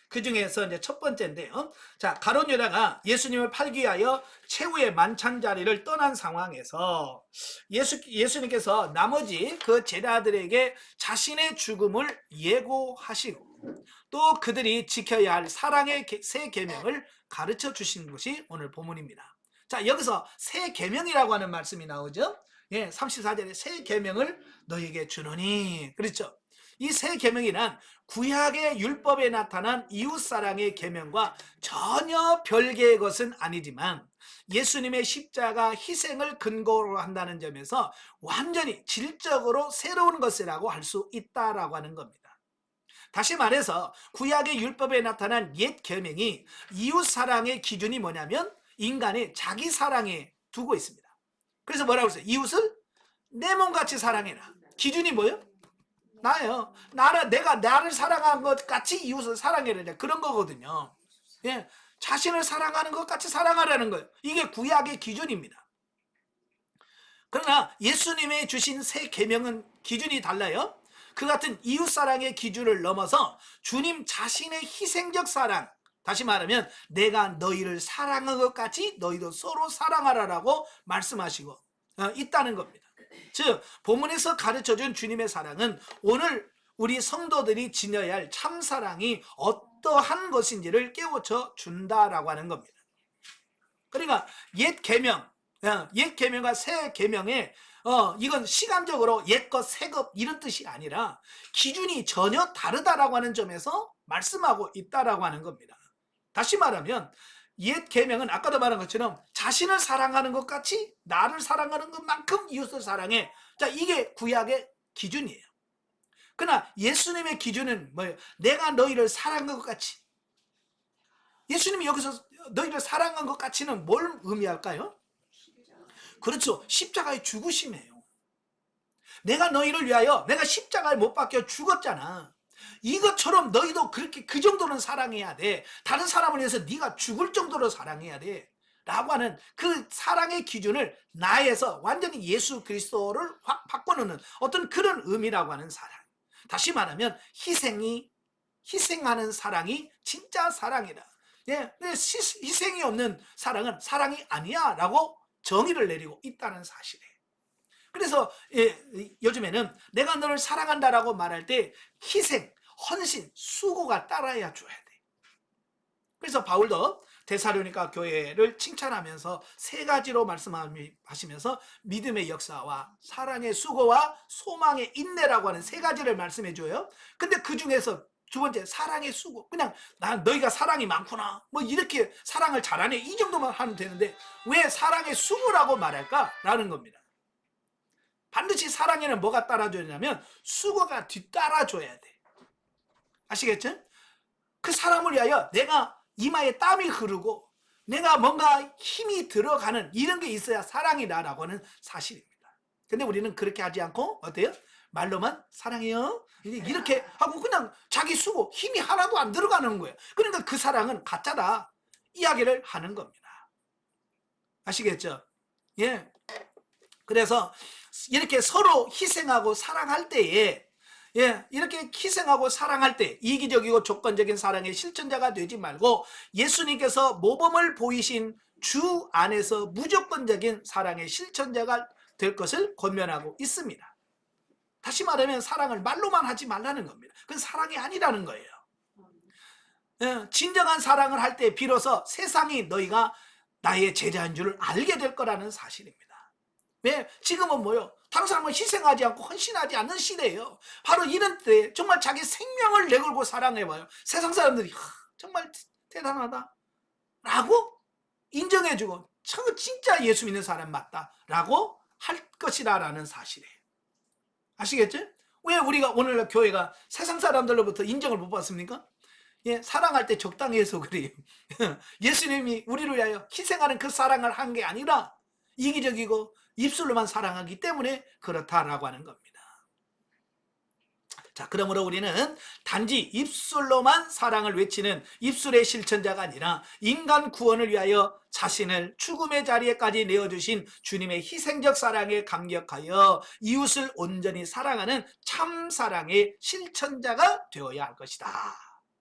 그 중에서 이제 첫 번째인데요. 자, 가룟 유다가 예수님을 팔기 위하여 최후의 만찬 자리를 떠난 상황에서 예수님께서 나머지 그 제자들에게 자신의 죽음을 예고하시고 또 그들이 지켜야 할 사랑의 새 계명을 가르쳐 주신 것이 오늘 본문입니다. 자, 여기서 새 계명이라고 하는 말씀이 나오죠. 예, 34절에 새 계명을 너에게 주노니. 그렇죠. 이 새 계명이란 구약의 율법에 나타난 이웃사랑의 계명과 전혀 별개의 것은 아니지만 예수님의 십자가 희생을 근거로 한다는 점에서 완전히 질적으로 새로운 것이라고 할 수 있다라고 하는 겁니다. 다시 말해서 구약의 율법에 나타난 옛 계명이 이웃사랑의 기준이 뭐냐면 인간의 자기 사랑에 두고 있습니다. 그래서 뭐라고 했어요? 이웃을 내 몸같이 사랑해라. 기준이 뭐예요? 나예요. 내가 나를 사랑한 것 같이 이웃을 사랑해라. 그런 거거든요. 예, 자신을 사랑하는 것 같이 사랑하라는 거예요. 이게 구약의 기준입니다. 그러나 예수님의 주신 새 계명은 기준이 달라요. 그 같은 이웃사랑의 기준을 넘어서 주님 자신의 희생적 사랑, 다시 말하면 내가 너희를 사랑한 것 같이 너희도 서로 사랑하라라고 말씀하시고 있다는 겁니다. 즉 본문에서 가르쳐준 주님의 사랑은 오늘 우리 성도들이 지녀야 할 참사랑이 어떠한 것인지를 깨우쳐 준다라고 하는 겁니다. 그러니까 옛 계명과 새 계명에 이건 시간적으로 옛것 새것 이런 뜻이 아니라 기준이 전혀 다르다라고 하는 점에서 말씀하고 있다라고 하는 겁니다. 다시 말하면 옛 계명은 아까도 말한 것처럼 자신을 사랑하는 것 같이 나를 사랑하는 것만큼 이웃을 사랑해. 자, 이게 구약의 기준이에요. 그러나 예수님의 기준은 뭐예요? 내가 너희를 사랑한 것 같이. 예수님이 여기서 너희를 사랑한 것 같이는 뭘 의미할까요? 그렇죠. 십자가의 죽으심이에요. 내가 너희를 위하여 내가 십자가에 못 박혀 죽었잖아. 이것처럼 너희도 그렇게 그 정도는 사랑해야 돼. 다른 사람을 위해서 네가 죽을 정도로 사랑해야 돼. 라고 하는 그 사랑의 기준을 나에서 완전히 예수 그리스도를 확 바꿔놓는 어떤 그런 의미라고 하는 사랑. 다시 말하면 희생하는 사랑이 진짜 사랑이다. 예, 희생이 없는 사랑은 사랑이 아니야 라고 정의를 내리고 있다는 사실이에요. 그래서 요즘에는 내가 너를 사랑한다라고 말할 때 희생, 헌신, 수고가 따라야 줘야 돼. 그래서 바울도 데살로니가 교회를 칭찬하면서 3가지로 말씀하시면서 믿음의 역사와 사랑의 수고와 소망의 인내라고 하는 3가지를 말씀해 줘요. 근데 그 중에서 두 번째 사랑의 수고. 그냥 너희가 사랑이 많구나. 뭐 이렇게 사랑을 잘하네. 이 정도만 하면 되는데 왜 사랑의 수고라고 말할까라는 겁니다. 반드시 사랑에는 뭐가 따라줘야 되냐면 수고가 뒤따라줘야 돼. 아시겠죠? 그 사람을 위하여 내가 이마에 땀이 흐르고 내가 뭔가 힘이 들어가는 이런 게 있어야 사랑이다라고 하는 사실입니다. 근데 우리는 그렇게 하지 않고 어때요? 말로만 사랑해요 이렇게 하고 그냥 자기 수고 힘이 하나도 안 들어가는 거예요. 그러니까 그 사랑은 가짜다 이야기를 하는 겁니다. 아시겠죠? 예. 그래서 이렇게 서로 희생하고 사랑할 때에 이렇게 희생하고 사랑할 때 이기적이고 조건적인 사랑의 실천자가 되지 말고 예수님께서 모범을 보이신 주 안에서 무조건적인 사랑의 실천자가 될 것을 권면하고 있습니다. 다시 말하면 사랑을 말로만 하지 말라는 겁니다. 그건 사랑이 아니라는 거예요. 진정한 사랑을 할 때 비로소 세상이 너희가 나의 제자인 줄을 알게 될 거라는 사실입니다. 왜? 지금은 뭐요? 다른 사람을 희생하지 않고 헌신하지 않는 시대예요. 바로 이런 때 정말 자기 생명을 내걸고 사랑해봐요. 세상 사람들이 정말 대단하다 라고 인정해주고 진짜 예수 믿는 사람 맞다 라고 할 것이다 라는 사실이에요. 아시겠죠? 왜 우리가 오늘날 교회가 세상 사람들로부터 인정을 못 받습니까? 예, 사랑할 때 적당히 해서 그래요. 예수님이 우리를 위하여 희생하는 그 사랑을 한 게 아니라 이기적이고 입술로만 사랑하기 때문에 그렇다라고 하는 겁니다. 자, 그러므로 우리는 단지 입술로만 사랑을 외치는 입술의 실천자가 아니라 인간 구원을 위하여 자신을 죽음의 자리에까지 내어주신 주님의 희생적 사랑에 감격하여 이웃을 온전히 사랑하는 참 사랑의 실천자가 되어야 할 것이다.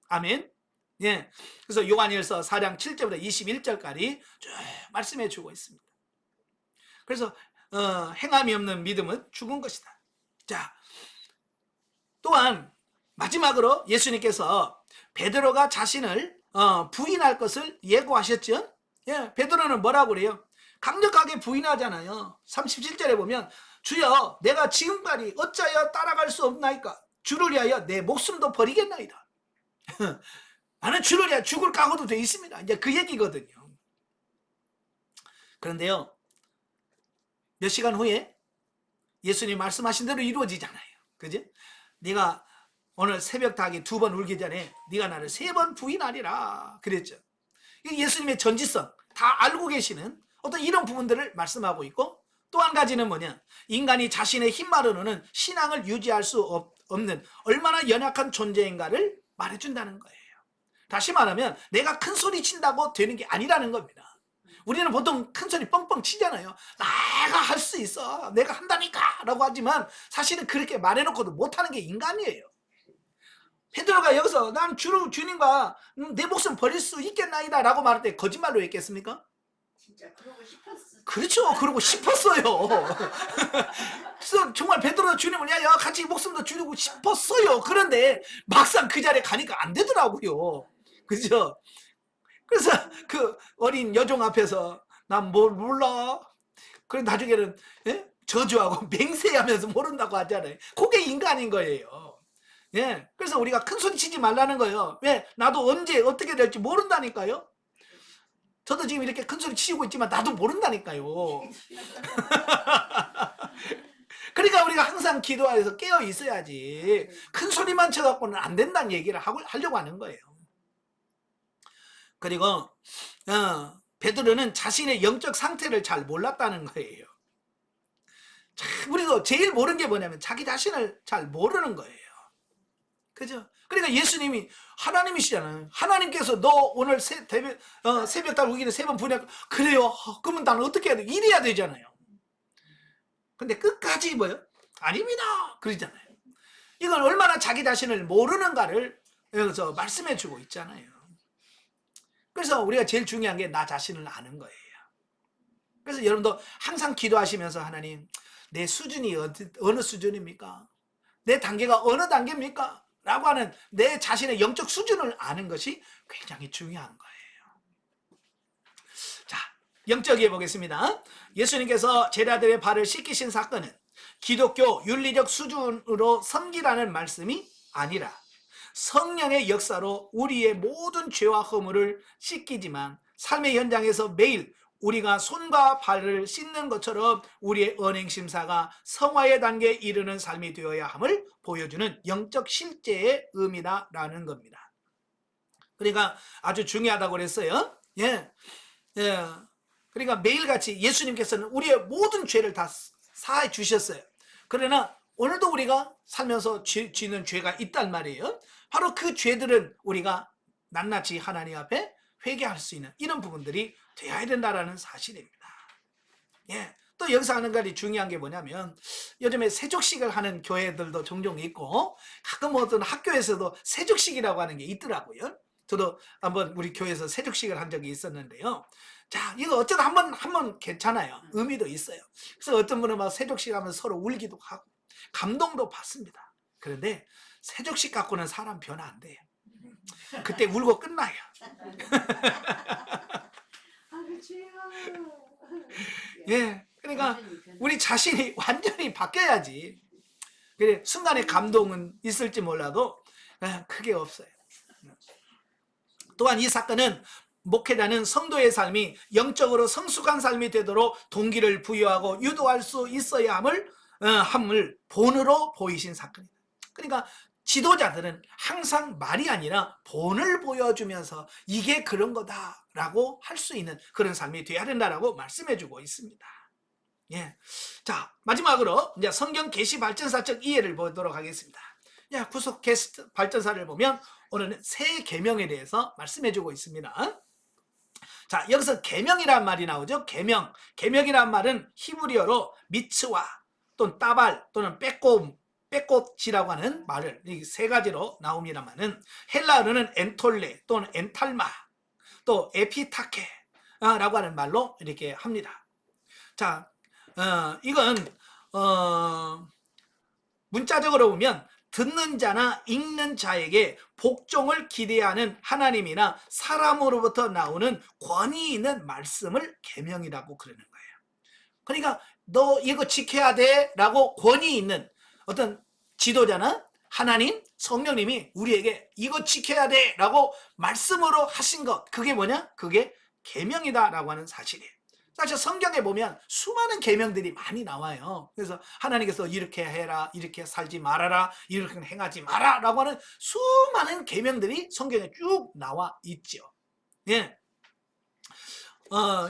아멘. 예. 그래서 요한일서 4장 7절부터 21절까지 쭉 말씀해 주고 있습니다. 그래서 행함이 없는 믿음은 죽은 것이다. 자, 또한 마지막으로 예수님께서 베드로가 자신을 부인할 것을 예고하셨죠. 예, 베드로는 뭐라고 그래요? 강력하게 부인하잖아요. 37절에 보면 주여 내가 지금까지 어찌하여 따라갈 수 없나이까? 주를 위하여 내 목숨도 버리겠나이다. 나는 주를 위하여 죽을 각오도 돼 있습니다. 이제 그 얘기거든요. 그런데요, 몇 시간 후에 예수님 말씀하신 대로 이루어지잖아요. 그죠? 네가 오늘 새벽 닭이 2번 울기 전에 네가 나를 3번 부인하리라 그랬죠. 예수님의 전지성 다 알고 계시는 어떤 이런 부분들을 말씀하고 있고, 또 한 가지는 뭐냐, 인간이 자신의 힘만으로는 신앙을 유지할 수 없는 얼마나 연약한 존재인가를 말해준다는 거예요. 다시 말하면 내가 큰 소리 친다고 되는 게 아니라는 겁니다. 우리는 보통 큰 소리 뻥뻥 치잖아요. 내가 할 수 있어, 내가 한다니까 라고 하지만 사실은 그렇게 말해놓고도 못하는 게 인간이에요. 베드로가 여기서 난 주님과 내 목숨 버릴 수 있겠나이다 라고 말할 때 거짓말로 했겠습니까? 진짜 그러고 싶었어. 그렇죠. 그러고 싶었어요. 그래서 정말 베드로가 주님을 위하여 같이 목숨도 주고 싶었어요. 그런데 막상 그 자리에 가니까 안 되더라고요. 그죠? 그래서 그 어린 여종 앞에서 난 뭘 몰라. 그래 나중에는 저주하고 맹세하면서 모른다고 하잖아요. 그게 인간인 거예요. 예, 그래서 우리가 큰 소리 치지 말라는 거예요. 왜? 나도 언제 어떻게 될지 모른다니까요. 저도 지금 이렇게 큰 소리 치고 있지만 나도 모른다니까요. 그러니까 우리가 항상 기도하여서 깨어 있어야지 큰 소리만 쳐갖고는 안 된다는 얘기를 하려고 하는 거예요. 그리고 베드로는 자신의 영적 상태를 잘 몰랐다는 거예요. 참, 우리도 제일 모르는 게 뭐냐면 자기 자신을 잘 모르는 거예요. 그죠? 그러니까 예수님이 하나님이시잖아요. 하나님께서 너 오늘 새벽달 우기는 3번 부인할 그래요. 그러면 나는 어떻게 해야 돼? 이래야 되잖아요. 근데 끝까지 뭐요? 아닙니다. 그러잖아요. 이건 얼마나 자기 자신을 모르는가를 여기서 말씀해 주고 있잖아요. 그래서 우리가 제일 중요한 게 나 자신을 아는 거예요. 그래서 여러분도 항상 기도하시면서 하나님, 내 수준이 어느 수준입니까? 내 단계가 어느 단계입니까? 라고 하는 내 자신의 영적 수준을 아는 것이 굉장히 중요한 거예요. 자, 영적이해 보겠습니다. 예수님께서 제자들의 발을 씻기신 사건은 기독교 윤리적 수준으로 섬기라는 말씀이 아니라 성령의 역사로 우리의 모든 죄와 허물을 씻기지만 삶의 현장에서 매일 우리가 손과 발을 씻는 것처럼 우리의 언행심사가 성화의 단계에 이르는 삶이 되어야 함을 보여주는 영적 실제의 의미다라는 겁니다. 그러니까 아주 중요하다고 그랬어요. 예. 그러니까 매일같이 예수님께서는 우리의 모든 죄를 다 사해 주셨어요. 그러나 오늘도 우리가 살면서 지는 죄가 있단 말이에요. 바로 그 죄들은 우리가 낱낱이 하나님 앞에 회개할 수 있는 이런 부분들이 되어야 된다는 사실입니다. 예. 또 여기서 하는 가지 중요한 게 뭐냐면 요즘에 세족식을 하는 교회들도 종종 있고 가끔 어떤 학교에서도 세족식이라고 하는 게 있더라고요. 저도 한번 우리 교회에서 세족식을 한 적이 있었는데요. 자, 이거 어쩌다 한번 괜찮아요. 의미도 있어요. 그래서 어떤 분은 막 세족식 하면 서로 울기도 하고 감동도 받습니다. 그런데 세족식 갖고는 사람 변화 안 돼요. 그때 울고 끝나요. 예, 그러니까 우리 자신이 완전히 바뀌어야지. 그래, 순간의 감동은 있을지 몰라도 크게 없어요. 또한 이 사건은 목회자는 성도의 삶이 영적으로 성숙한 삶이 되도록 동기를 부여하고 유도할 수 있어야 함을 본으로 보이신 사건입니다. 그러니까 지도자들은 항상 말이 아니라 본을 보여주면서 이게 그런 거다라고 할 수 있는 그런 삶이 되어야 된다라고 말씀해주고 있습니다. 예. 자, 마지막으로 이제 성경 계시 발전사적 이해를 보도록 하겠습니다. 야, 구속 계시 발전사를 보면 오늘은 새 계명에 대해서 말씀해주고 있습니다. 자, 여기서 계명이란 말이 나오죠. 계명. 계명이란 말은 히브리어로 미츠와 또는 따발 또는 빼꽃이라고 하는 말을 이 세 가지로 나옵니다만은 헬라어로는 엔톨레 또는 엔탈마 또 에피타케라고 하는 말로 이렇게 합니다. 자, 이건 문자적으로 보면 듣는 자나 읽는 자에게 복종을 기대하는 하나님이나 사람으로부터 나오는 권위 있는 말씀을 계명이라고 그러는 거예요. 그러니까 너 이거 지켜야 돼 라고 권위 있는 어떤 지도자나 하나님, 성령님이 우리에게 이거 지켜야 돼 라고 말씀으로 하신 것, 그게 뭐냐? 그게 계명이다 라고 하는 사실이에요. 사실 성경에 보면 수많은 계명들이 많이 나와요. 그래서 하나님께서 이렇게 해라, 이렇게 살지 말아라, 이렇게 행하지 마라 라고 하는 수많은 계명들이 성경에 쭉 나와 있죠. 예.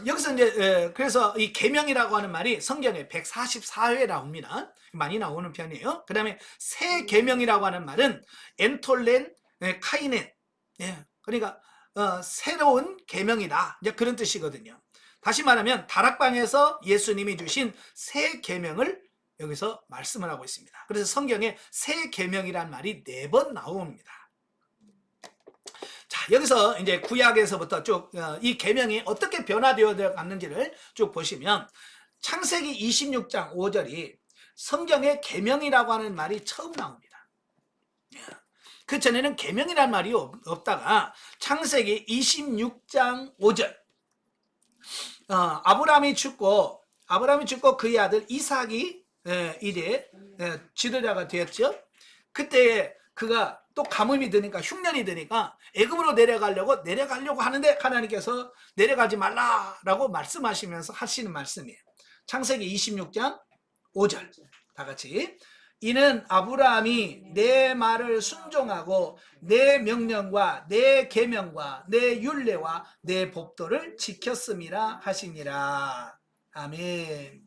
여기서 이제 그래서 이 계명이라고 하는 말이 성경에 144회 나옵니다. 많이 나오는 편이에요. 그 다음에 새 계명이라고 하는 말은 엔톨렌 카이넨, 예. 그러니까 새로운 계명이다, 이제 그런 뜻이거든요. 다시 말하면 다락방에서 예수님이 주신 새 계명을 여기서 말씀을 하고 있습니다. 그래서 성경에 새 계명이란 말이 4번 나옵니다. 자, 여기서 이제 구약에서부터 쭉 이 계명이 어떻게 변화되어 갔는지를 쭉 보시면 창세기 26장 5절이 성경에 계명이라고 하는 말이 처음 나옵니다. 그 전에는 계명이라는 말이 없다가 창세기 26장 5절 아브라함이 죽고 그의 아들 이삭이 이제 지도자가 되었죠. 그때 그가 또 가뭄이 드니까 흉년이 드니까 애굽으로 내려가려고 하는데 하나님께서 내려가지 말라라고 말씀하시면서 하시는 말씀이에요. 창세기 26장 5절 다 같이 이는 아브라함이 내 말을 순종하고 내 명령과 내 계명과 내 율례와 내 법도를 지켰음이라 하시니라. 아멘.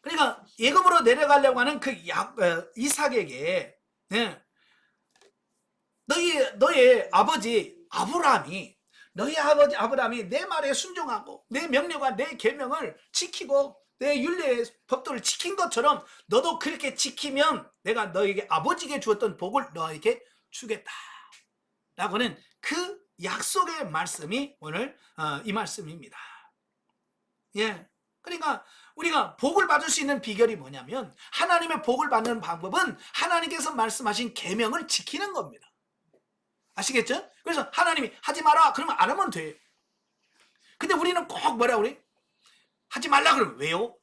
그러니까 애굽으로 내려가려고 하는 그 이삭에게 너의 아버지 아브라함이 내 말에 순종하고 내 명령과 내 계명을 지키고 내 율례의 법도를 지킨 것처럼 너도 그렇게 지키면 내가 너에게 아버지에게 주었던 복을 너에게 주겠다 라고는 그 약속의 말씀이 오늘 이 말씀입니다. 예, 그러니까 우리가 복을 받을 수 있는 비결이 뭐냐면 하나님의 복을 받는 방법은 하나님께서 말씀하신 계명을 지키는 겁니다. 아시겠죠? 그래서 하나님이 하지 마라 그러면 안 하면 돼요. 근데 우리는 꼭 뭐라 그래? 하지 말라 그러면 왜요?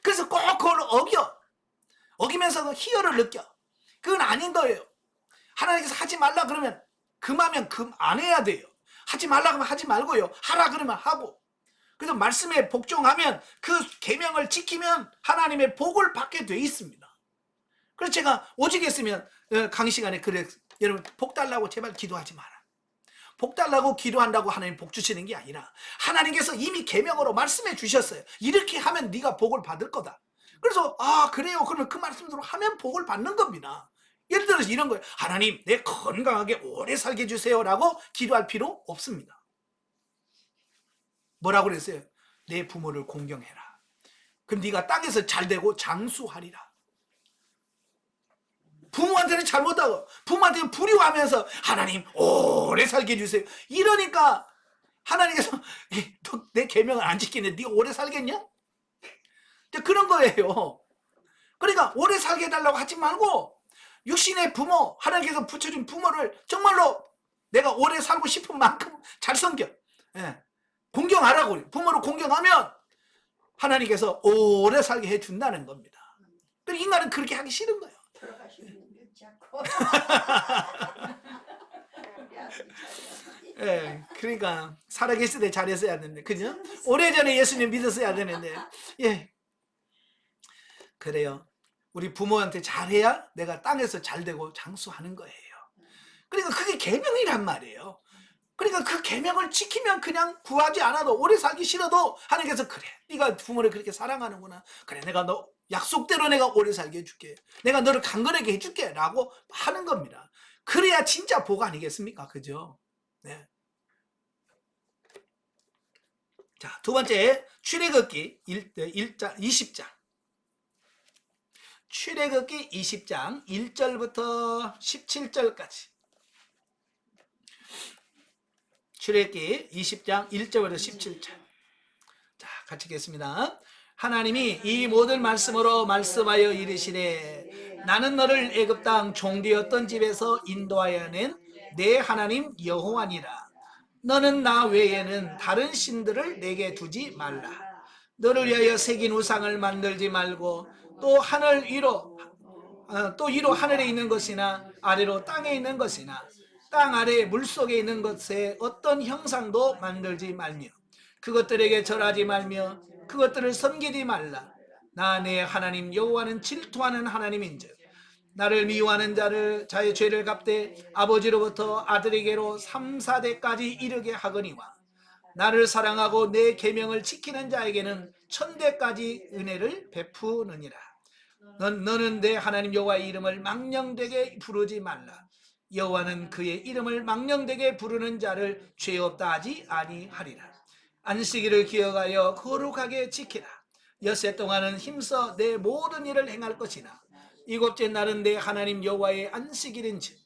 그래서 꼭 그걸 어기면서 희열을 느껴. 그건 아닌 거예요. 하나님께서 하지 말라 그러면 금하면 안 해야 돼요. 하지 말라 그러면 하지 말고요. 하라 그러면 하고. 그래서 말씀에 복종하면 그 계명을 지키면 하나님의 복을 받게 돼 있습니다. 그래서 제가 오직 했으면 강의 시간에 그래 여러분 복 달라고 제발 기도하지 마라. 복 달라고 기도한다고 하나님 복 주시는 게 아니라 하나님께서 이미 계명으로 말씀해 주셨어요. 이렇게 하면 네가 복을 받을 거다. 그래서 그래요. 그러면 그 말씀대로 하면 복을 받는 겁니다. 예를 들어서 이런 거예요. 하나님 내 건강하게 오래 살게 해주세요 라고 기도할 필요 없습니다. 뭐라고 그랬어요? 내 부모를 공경해라. 그럼 네가 땅에서 잘되고 장수하리라. 부모한테는 잘못하고 부모한테는 불효하면서 하나님 오래 살게 해주세요. 이러니까 하나님께서 너 내 계명을 안 지키는데 네가 오래 살겠냐? 그런 거예요. 그러니까 오래 살게 해달라고 하지 말고 육신의 부모, 하나님께서 붙여준 부모를 정말로 내가 오래 살고 싶은 만큼 잘 섬겨. 공경하라고. 부모를 공경하면 하나님께서 오래 살게 해준다는 겁니다. 그런데 인간은 그렇게 하기 싫은 거예요. 그러니까 살아계실 때 잘했어야 되는데, 그죠? 오래전에 예수님 믿었어야 되는데, 그래요. 우리 부모한테 잘해야 내가 땅에서 잘되고 장수하는 거예요. 그러니까 그게 계명이란 말이에요. 그러니까 그 계명을 지키면 그냥 구하지 않아도 오래 살기 싫어도 하나님께서 그래 네가 부모를 그렇게 사랑하는구나. 그래 내가 너 약속대로 내가 오래 살게 해줄게. 내가 너를 강건하게 해줄게 라고 하는 겁니다. 그래야 진짜 복 아니겠습니까? 그죠? 네. 자, 두 번째 출애굽기 20장. 출애굽기 20장 1절부터 17절까지. 출애굽기 20장 1절부터 17절. 자, 같이 읽겠습니다. 하나님이 이 모든 말씀으로 말씀하여 이르시되 나는 너를 애굽 땅 종되었던 집에서 인도하여 낸 내 하나님 여호와니라. 너는 나 외에는 다른 신들을 내게 두지 말라. 너를 위하여 새긴 우상을 만들지 말고 또 하늘 위로 또 위로 하늘에 있는 것이나 아래로 땅에 있는 것이나 땅 아래 물속에 있는 것에 어떤 형상도 만들지 말며 그것들에게 절하지 말며 그것들을 섬기지 말라. 나 내 하나님 여호와는 질투하는 하나님인즉 나를 미워하는 자의 죄를 갚되 아버지로부터 아들에게로 3, 4대까지 이르게 하거니와 나를 사랑하고 내 계명을 지키는 자에게는 1000대까지 은혜를 베푸느니라. 너는 내 하나님 여호와의 이름을 망령되게 부르지 말라. 여호와는 그의 이름을 망령되게 부르는 자를 죄 없다 하지 아니하리라. 안식일을 기억하여 거룩하게 지키라. 엿새 동안은 힘써 내 모든 일을 행할 것이나 일곱째 날은 내 하나님 여호와의 안식일인즉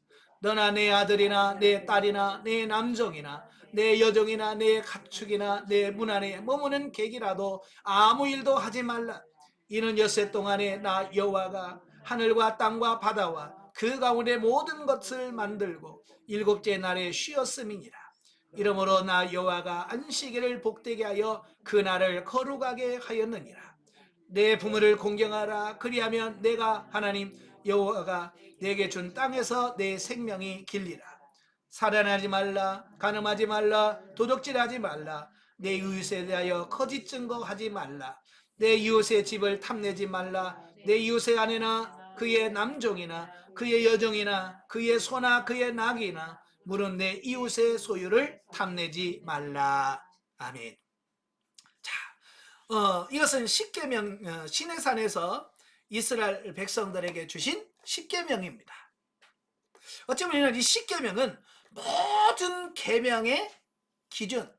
너나 내 아들이나 내 딸이나 내 남종이나 내 여종이나 내 가축이나 내 문 안에 머무는 객이라도 아무 일도 하지 말라. 이는 엿새 동안에 나 여호와가 하늘과 땅과 바다와 그 가운데 모든 것을 만들고 일곱째 날에 쉬었음이니라. 이러므로 나 여호와가 안식일을 복되게 하여 그 날을 거룩하게 하였느니라. 내 부모를 공경하라. 그리하면 내가 하나님 여호와가 내게 준 땅에서 내 생명이 길리라. 살인하지 말라. 간음하지 말라. 도둑질하지 말라. 내 이웃에 대하여 거짓 증거하지 말라. 내 이웃의 집을 탐내지 말라. 내 이웃의 아내나 그의 남종이나 그의 여종이나 그의 소나 그의 낙이나 물은 내 이웃의 소유를 탐내지 말라. 아멘. 이것은 십계명, 시내산에서 이스라엘 백성들에게 주신 십계명입니다. 어쩌면 이 십계명은 모든 계명의 기준,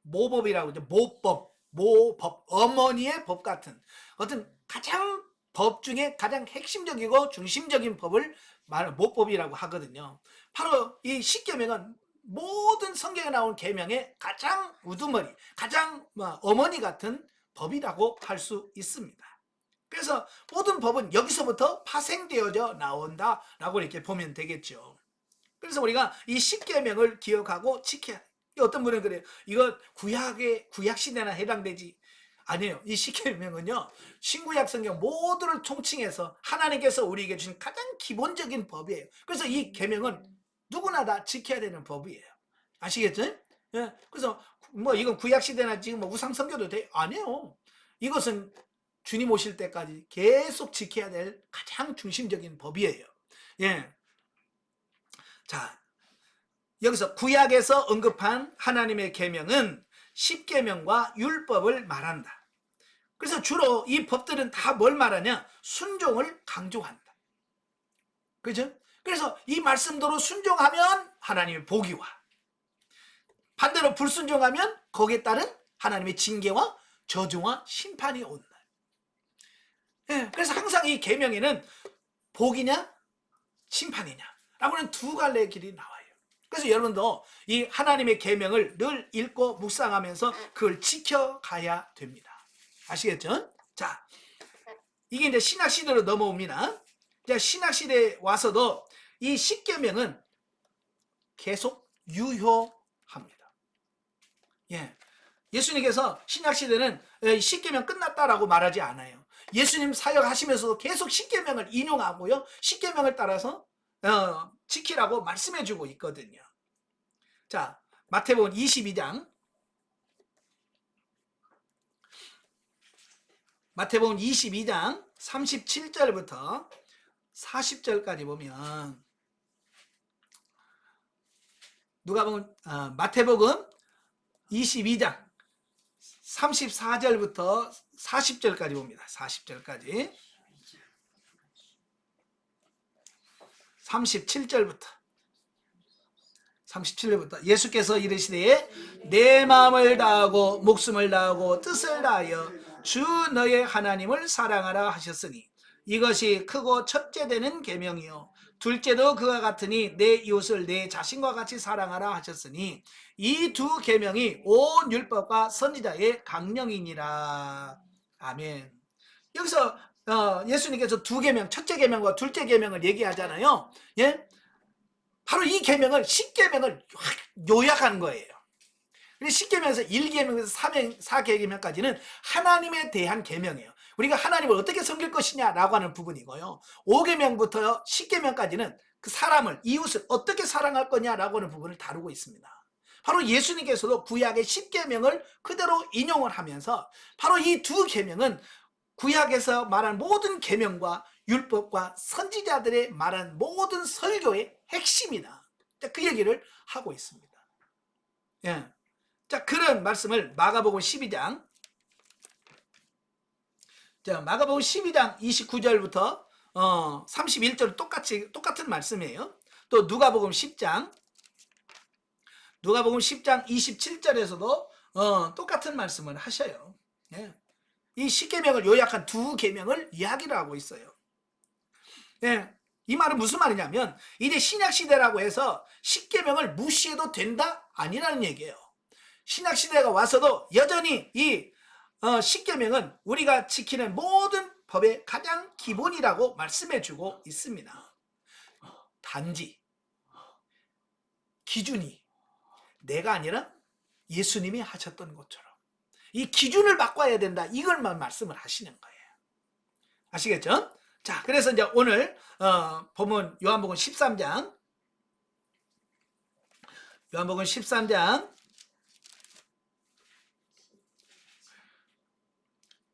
모법이라고 하죠. 모법, 어머니의 법 같은 어떤 가장 법 중에 가장 핵심적이고 중심적인 법을 모법이라고 하거든요. 바로 이 십계명은 모든 성경에 나온 계명의 가장 우두머리, 가장 어머니 같은 법이라고 할 수 있습니다. 그래서 모든 법은 여기서부터 파생되어져 나온다라고 이렇게 보면 되겠죠. 그래서 우리가 이 십계명을 기억하고 지켜야 돼요. 어떤 분은 그래요. 이거 구약 시대나 해당되지. 아니에요. 이 십계명은요, 신구약 성경 모두를 통칭해서 하나님께서 우리에게 주신 가장 기본적인 법이에요. 그래서 이 계명은 누구나 다 지켜야 되는 법이에요. 아시겠죠? 예. 그래서 이건 구약 시대나 지금 우상 섬겨도 돼? 아니에요. 이것은 주님 오실 때까지 계속 지켜야 될 가장 중심적인 법이에요. 예. 자, 여기서 구약에서 언급한 하나님의 계명은 십계명과 율법을 말한다. 그래서 주로 이 법들은 다 뭘 말하냐? 순종을 강조한다. 그죠? 그래서 이 말씀대로 순종하면 하나님의 복이 와. 반대로 불순종하면 거기에 따른 하나님의 징계와 저주와 심판이 온다. 예, 그래서 항상 이 계명에는 복이냐 심판이냐 라고는 두 갈래의 길이 나와요. 그래서 여러분도 이 하나님의 계명을 늘 읽고 묵상하면서 그걸 지켜가야 됩니다. 아시겠죠? 자, 이게 이제 신약 시대로 넘어옵니다. 신약 시대에 와서도 이 십계명은 계속 유효합니다. 예. 예수님께서 신약 시대는 십계명 끝났다라고 말하지 않아요. 예수님 사역하시면서도 계속 십계명을 인용하고요, 십계명을 따라서 지키라고 말씀해주고 있거든요. 자, 마태복음 22장. 마태복음 22장 37절부터 40절까지 보면 누가복음 마태복음 22장 34절부터 40절까지 봅니다. 40절까지 37절부터 예수께서 이르시되 내 마음을 다하고 목숨을 다하고 뜻을 다하여 주 너의 하나님을 사랑하라 하셨으니 이것이 크고 첫째 되는 계명이요 둘째도 그와 같으니 내 이웃을 내 자신과 같이 사랑하라 하셨으니 이 두 계명이 온 율법과 선지자의 강령이니라. 아멘. 여기서 예수님께서 두 계명, 첫째 계명과 둘째 계명을 얘기하잖아요. 예? 바로 이 계명을 10계명을 요약한 거예요. 그리고 10계명에서 1계명에서 4계명까지는 하나님에 대한 계명이에요. 우리가 하나님을 어떻게 섬길 것이냐라고 하는 부분이고요. 5계명부터 10계명까지는 그 사람을, 이웃을 어떻게 사랑할 거냐라고 하는 부분을 다루고 있습니다. 바로 예수님께서도 구약의 10계명을 그대로 인용을 하면서 바로 이 두 계명은 구약에서 말한 모든 계명과 율법과 선지자들의 말한 모든 설교의 핵심이다. 그 얘기를 하고 있습니다. 예. 자, 그런 말씀을 마가복음 12장, 자, 마가복음 12장 29절부터 31절 똑같은 말씀이에요. 또 누가복음 10장 27절에서도 똑같은 말씀을 하셔요. 예. 이 10계명을 요약한 두 계명을 이야기를 하고 있어요. 예. 이 말은 무슨 말이냐면 이제 신약시대라고 해서 10계명을 무시해도 된다? 아니라는 얘기예요. 신약시대가 와서도 여전히 이 10계명은 우리가 지키는 모든 법의 가장 기본이라고 말씀해주고 있습니다. 단지 기준이 내가 아니라 예수님이 하셨던 것처럼 이 기준을 바꿔야 된다, 이걸만 말씀을 하시는 거예요. 아시겠죠? 자, 그래서 이제 오늘 보면 요한복음 13장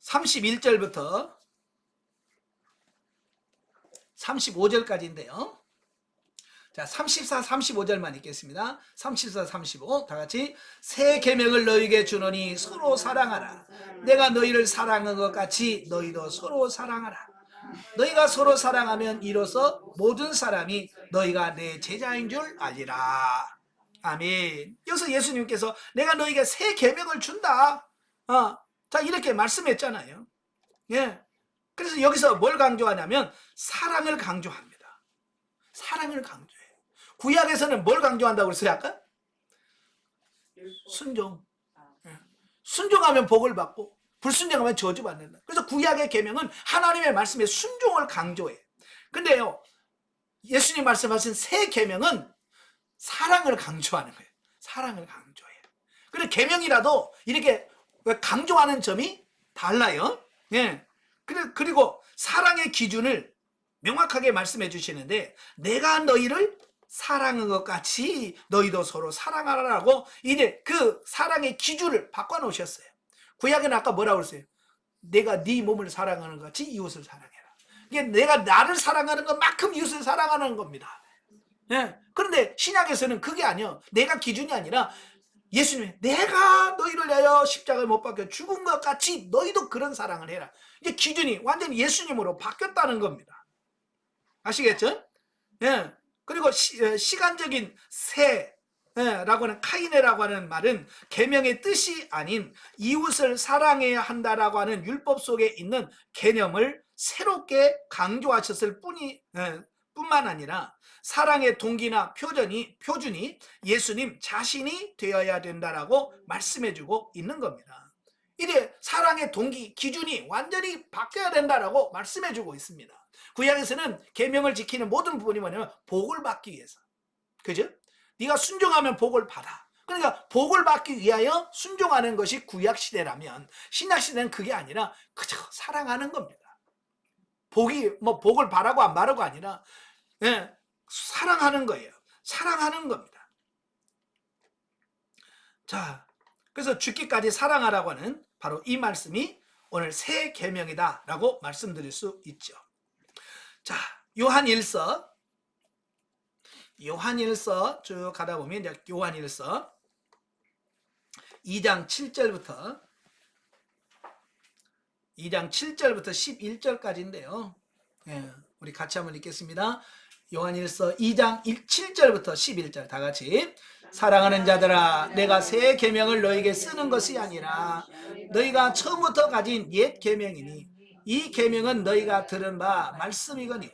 31절부터 35절까지인데요. 자, 34, 35절만 읽겠습니다. 34, 35 다 같이 새 계명을 너희에게 주노니 서로 사랑하라. 내가 너희를 사랑한 것 같이 너희도 서로 사랑하라. 너희가 서로 사랑하면 이로써 모든 사람이 너희가 내 제자인 줄 알리라. 아멘. 여기서 예수님께서 내가 너희에게 새 계명을 준다. 자, 이렇게 말씀했잖아요. 예. 그래서 여기서 뭘 강조하냐면 사랑을 강조합니다. 사랑을 강조해요. 구약에서는 뭘 강조한다고 그랬어요 아까? 순종. 예. 순종하면 복을 받고 불순종하면 저주받는다. 그래서 구약의 계명은 하나님의 말씀에 순종을 강조해. 근데요, 예수님 말씀하신 새 계명은 사랑을 강조하는 거예요. 사랑을 강조해요. 그리고 계명이라도 이렇게 강조하는 점이 달라요. 예. 그리고 사랑의 기준을 명확하게 말씀해 주시는데 내가 너희를 사랑한 것 같이 너희도 서로 사랑하라고 이제 그 사랑의 기준을 바꿔 놓으셨어요. 구약은 아까 뭐라고 그랬어요? 내가 네 몸을 사랑하는 것 같이 이웃을 사랑해라. 이게 내가 나를 사랑하는 것만큼 이웃을 사랑하는 겁니다. 예. 그런데 신약에서는 그게 아니요. 내가 기준이 아니라 예수님이 내가 너희를 위하여 십자가에 못 박혀 죽은 것 같이 너희도 그런 사랑을 해라. 이제 기준이 완전히 예수님으로 바뀌었다는 겁니다. 아시겠죠? 예. 그리고 시간적인 세라고 하는 카이네라고 하는 말은 계명의 뜻이 아닌 이웃을 사랑해야 한다라고 하는 율법 속에 있는 개념을 새롭게 강조하셨을 뿐만 아니라 사랑의 동기나 표준이 예수님 자신이 되어야 된다라고 말씀해주고 있는 겁니다. 이제 사랑의 동기, 기준이 완전히 바뀌어야 된다라고 말씀해주고 있습니다. 구약에서는 계명을 지키는 모든 부분이 뭐냐면 복을 받기 위해서. 그죠? 네가 순종하면 복을 받아. 그러니까 복을 받기 위하여 순종하는 것이 구약 시대라면 신약 시대는 그게 아니라 그저 사랑하는 겁니다. 복을 바라고 안 바라고 아니라 사랑하는 거예요. 사랑하는 겁니다. 자, 그래서 죽기까지 사랑하라고 하는 바로 이 말씀이 오늘 새 계명이다라고 말씀드릴 수 있죠. 자, 요한일서 쭉 가다 보면 이제 요한일서 2장 7절부터 11절까지인데요. 예, 우리 같이 한번 읽겠습니다. 요한일서 2장 7절부터 11절 다 같이. 사랑하는 자들아, 내가 새 계명을 너에게 쓰는 것이 아니라 너희가 처음부터 가진 옛 계명이니 이 계명은 너희가 들은 바 말씀이거니와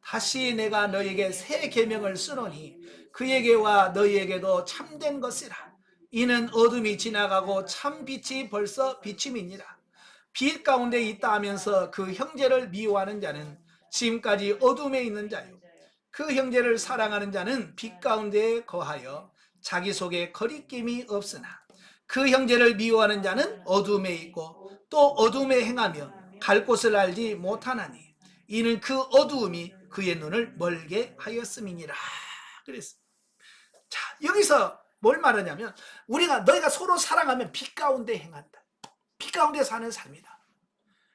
다시 내가 너희에게 새 계명을 쓰노니 그에게와 너희에게도 참된 것이라. 이는 어둠이 지나가고 참 빛이 벌써 비침이니라. 빛 가운데 있다 하면서 그 형제를 미워하는 자는 지금까지 어둠에 있는 자요, 그 형제를 사랑하는 자는 빛 가운데에 거하여 자기 속에 거리낌이 없으나 그 형제를 미워하는 자는 어둠에 있고 또 어둠에 행하며 갈 곳을 알지 못하나니 이는 그 어두움이 그의 눈을 멀게 하였음이니라. 그랬어. 자, 여기서 뭘 말하냐면 너희가 서로 사랑하면 빛 가운데 행한다. 빛 가운데 사는 삶이다.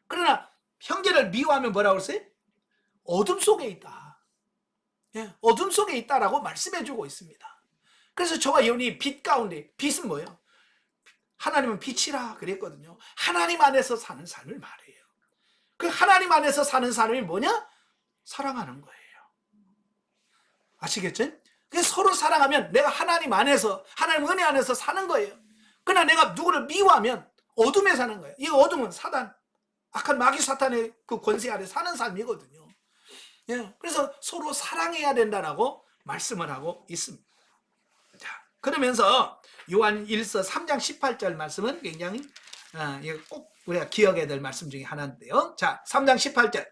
그러나 형제를 미워하면 뭐라고 그랬어요? 어둠 속에 있다. 예, 어둠 속에 있다라고 말씀해주고 있습니다. 그래서 저와 여러분이 빛 가운데, 빛은 뭐예요? 하나님은 빛이라 그랬거든요. 하나님 안에서 사는 삶을 말해요. 그 하나님 안에서 사는 삶이 뭐냐? 사랑하는 거예요. 아시겠죠? 그래서 서로 사랑하면 내가 하나님 안에서, 하나님 은혜 안에서 사는 거예요. 그러나 내가 누구를 미워하면 어둠에 사는 거예요. 이 어둠은 사단, 악한 마귀 사탄의 그 권세 아래 사는 삶이거든요. 예, 그래서 서로 사랑해야 된다라고 말씀을 하고 있습니다. 자, 그러면서 요한 1서 3장 18절 말씀은 굉장히 꼭 우리가 기억해야 될 말씀 중에 하나인데요. 자, 3장 18절.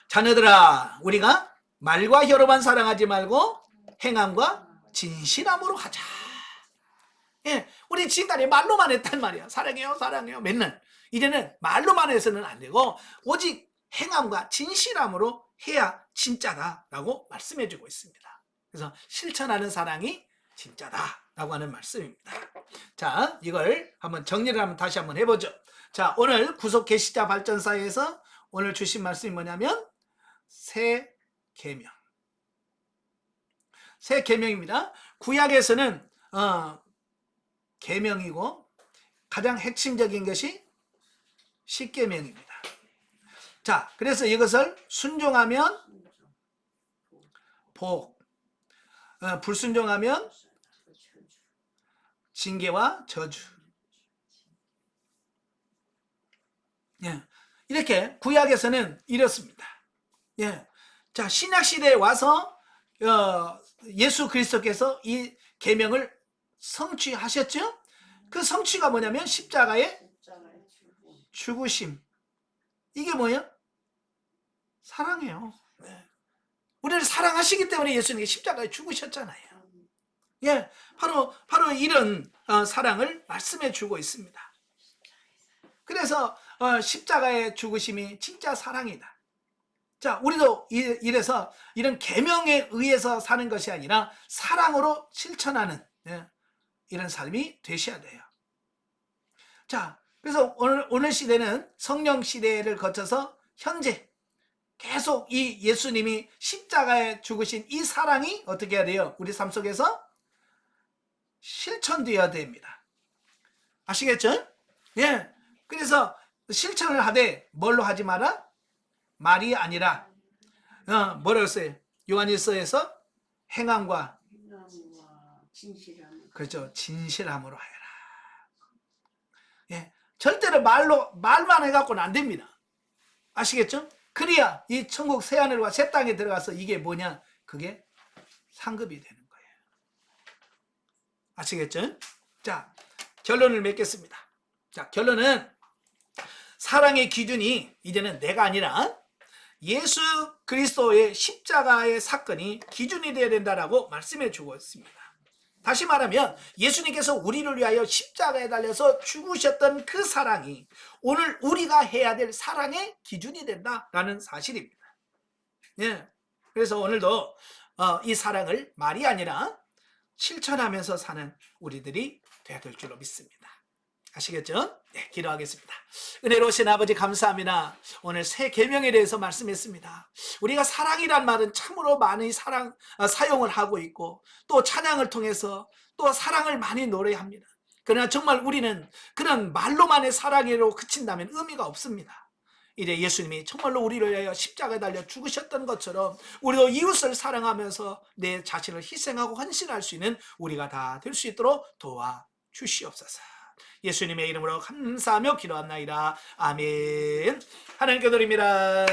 자녀들아, 우리가 말과 혀로만 사랑하지 말고 행함과 진실함으로 하자. 예, 우리 지금까지 말로만 했단 말이야. 사랑해요, 사랑해요. 맨날. 이제는 말로만 해서는 안 되고 오직 행함과 진실함으로 해야 진짜다라고 말씀해주고 있습니다. 그래서 실천하는 사랑이 진짜다라고 하는 말씀입니다. 자, 이걸 한번 정리를 하면 다시 한번 해보죠. 자, 오늘 구속 계시자 발전사에서 오늘 주신 말씀이 뭐냐면 새 계명. 새 계명입니다. 구약에서는 계명이고 가장 핵심적인 것이 십계명입니다. 자, 그래서 이것을 순종하면 복, 불순종하면 징계와 저주. 예, 이렇게 구약에서는 이렇습니다. 예, 자, 신약 시대에 와서 예수 그리스도께서 이 계명을 성취하셨죠? 그 성취가 뭐냐면 십자가의 죽으심. 이게 뭐예요? 사랑이에요. 네. 우리를 사랑하시기 때문에 예수님이 십자가에 죽으셨잖아요. 예, 바로 이런 사랑을 말씀해 주고 있습니다. 그래서 십자가의 죽으심이 진짜 사랑이다. 자, 우리도 이래서 이런 계명에 의해서 사는 것이 아니라 사랑으로 실천하는 이런 삶이 되셔야 돼요. 자, 그래서 오늘 시대는 성령 시대를 거쳐서 현재 계속 이 예수님이 십자가에 죽으신 이 사랑이 어떻게 해야 돼요? 우리 삶 속에서 실천되어야 됩니다. 아시겠죠? 예. 그래서 실천을 하되 뭘로 하지 마라? 말이 아니라 뭐라고 했어요? 요한일서에서 행함과 진실함. 그렇죠. 진실함으로 하여라. 예. 절대로 말만 해갖고는 안 됩니다. 아시겠죠? 그래야 이 천국 새하늘과 새 땅에 들어가서 이게 뭐냐? 그게 상급이 되는 거예요. 아시겠죠? 자, 결론을 맺겠습니다. 자, 결론은 사랑의 기준이 이제는 내가 아니라 예수 그리스도의 십자가의 사건이 기준이 되어야 된다라고 말씀해 주고 있습니다. 다시 말하면 예수님께서 우리를 위하여 십자가에 달려서 죽으셨던 그 사랑이 오늘 우리가 해야 될 사랑의 기준이 된다라는 사실입니다. 예. 그래서 오늘도 이 사랑을 말이 아니라 실천하면서 사는 우리들이 되어야 될 줄로 믿습니다. 아시겠죠? 네, 기도하겠습니다. 은혜로우신 아버지 감사합니다. 오늘 새 계명에 대해서 말씀했습니다. 우리가 사랑이란 말은 참으로 많이 사용을 하고 있고 또 찬양을 통해서 또 사랑을 많이 노래합니다. 그러나 정말 우리는 그런 말로만의 사랑으로 그친다면 의미가 없습니다. 이제 예수님이 정말로 우리를 위하여 십자가에 달려 죽으셨던 것처럼 우리도 이웃을 사랑하면서 내 자신을 희생하고 헌신할 수 있는 우리가 다 될 수 있도록 도와주시옵소서. 예수님의 이름으로 감사하며 기도합나이다. 아멘. 하나님께 드립니다.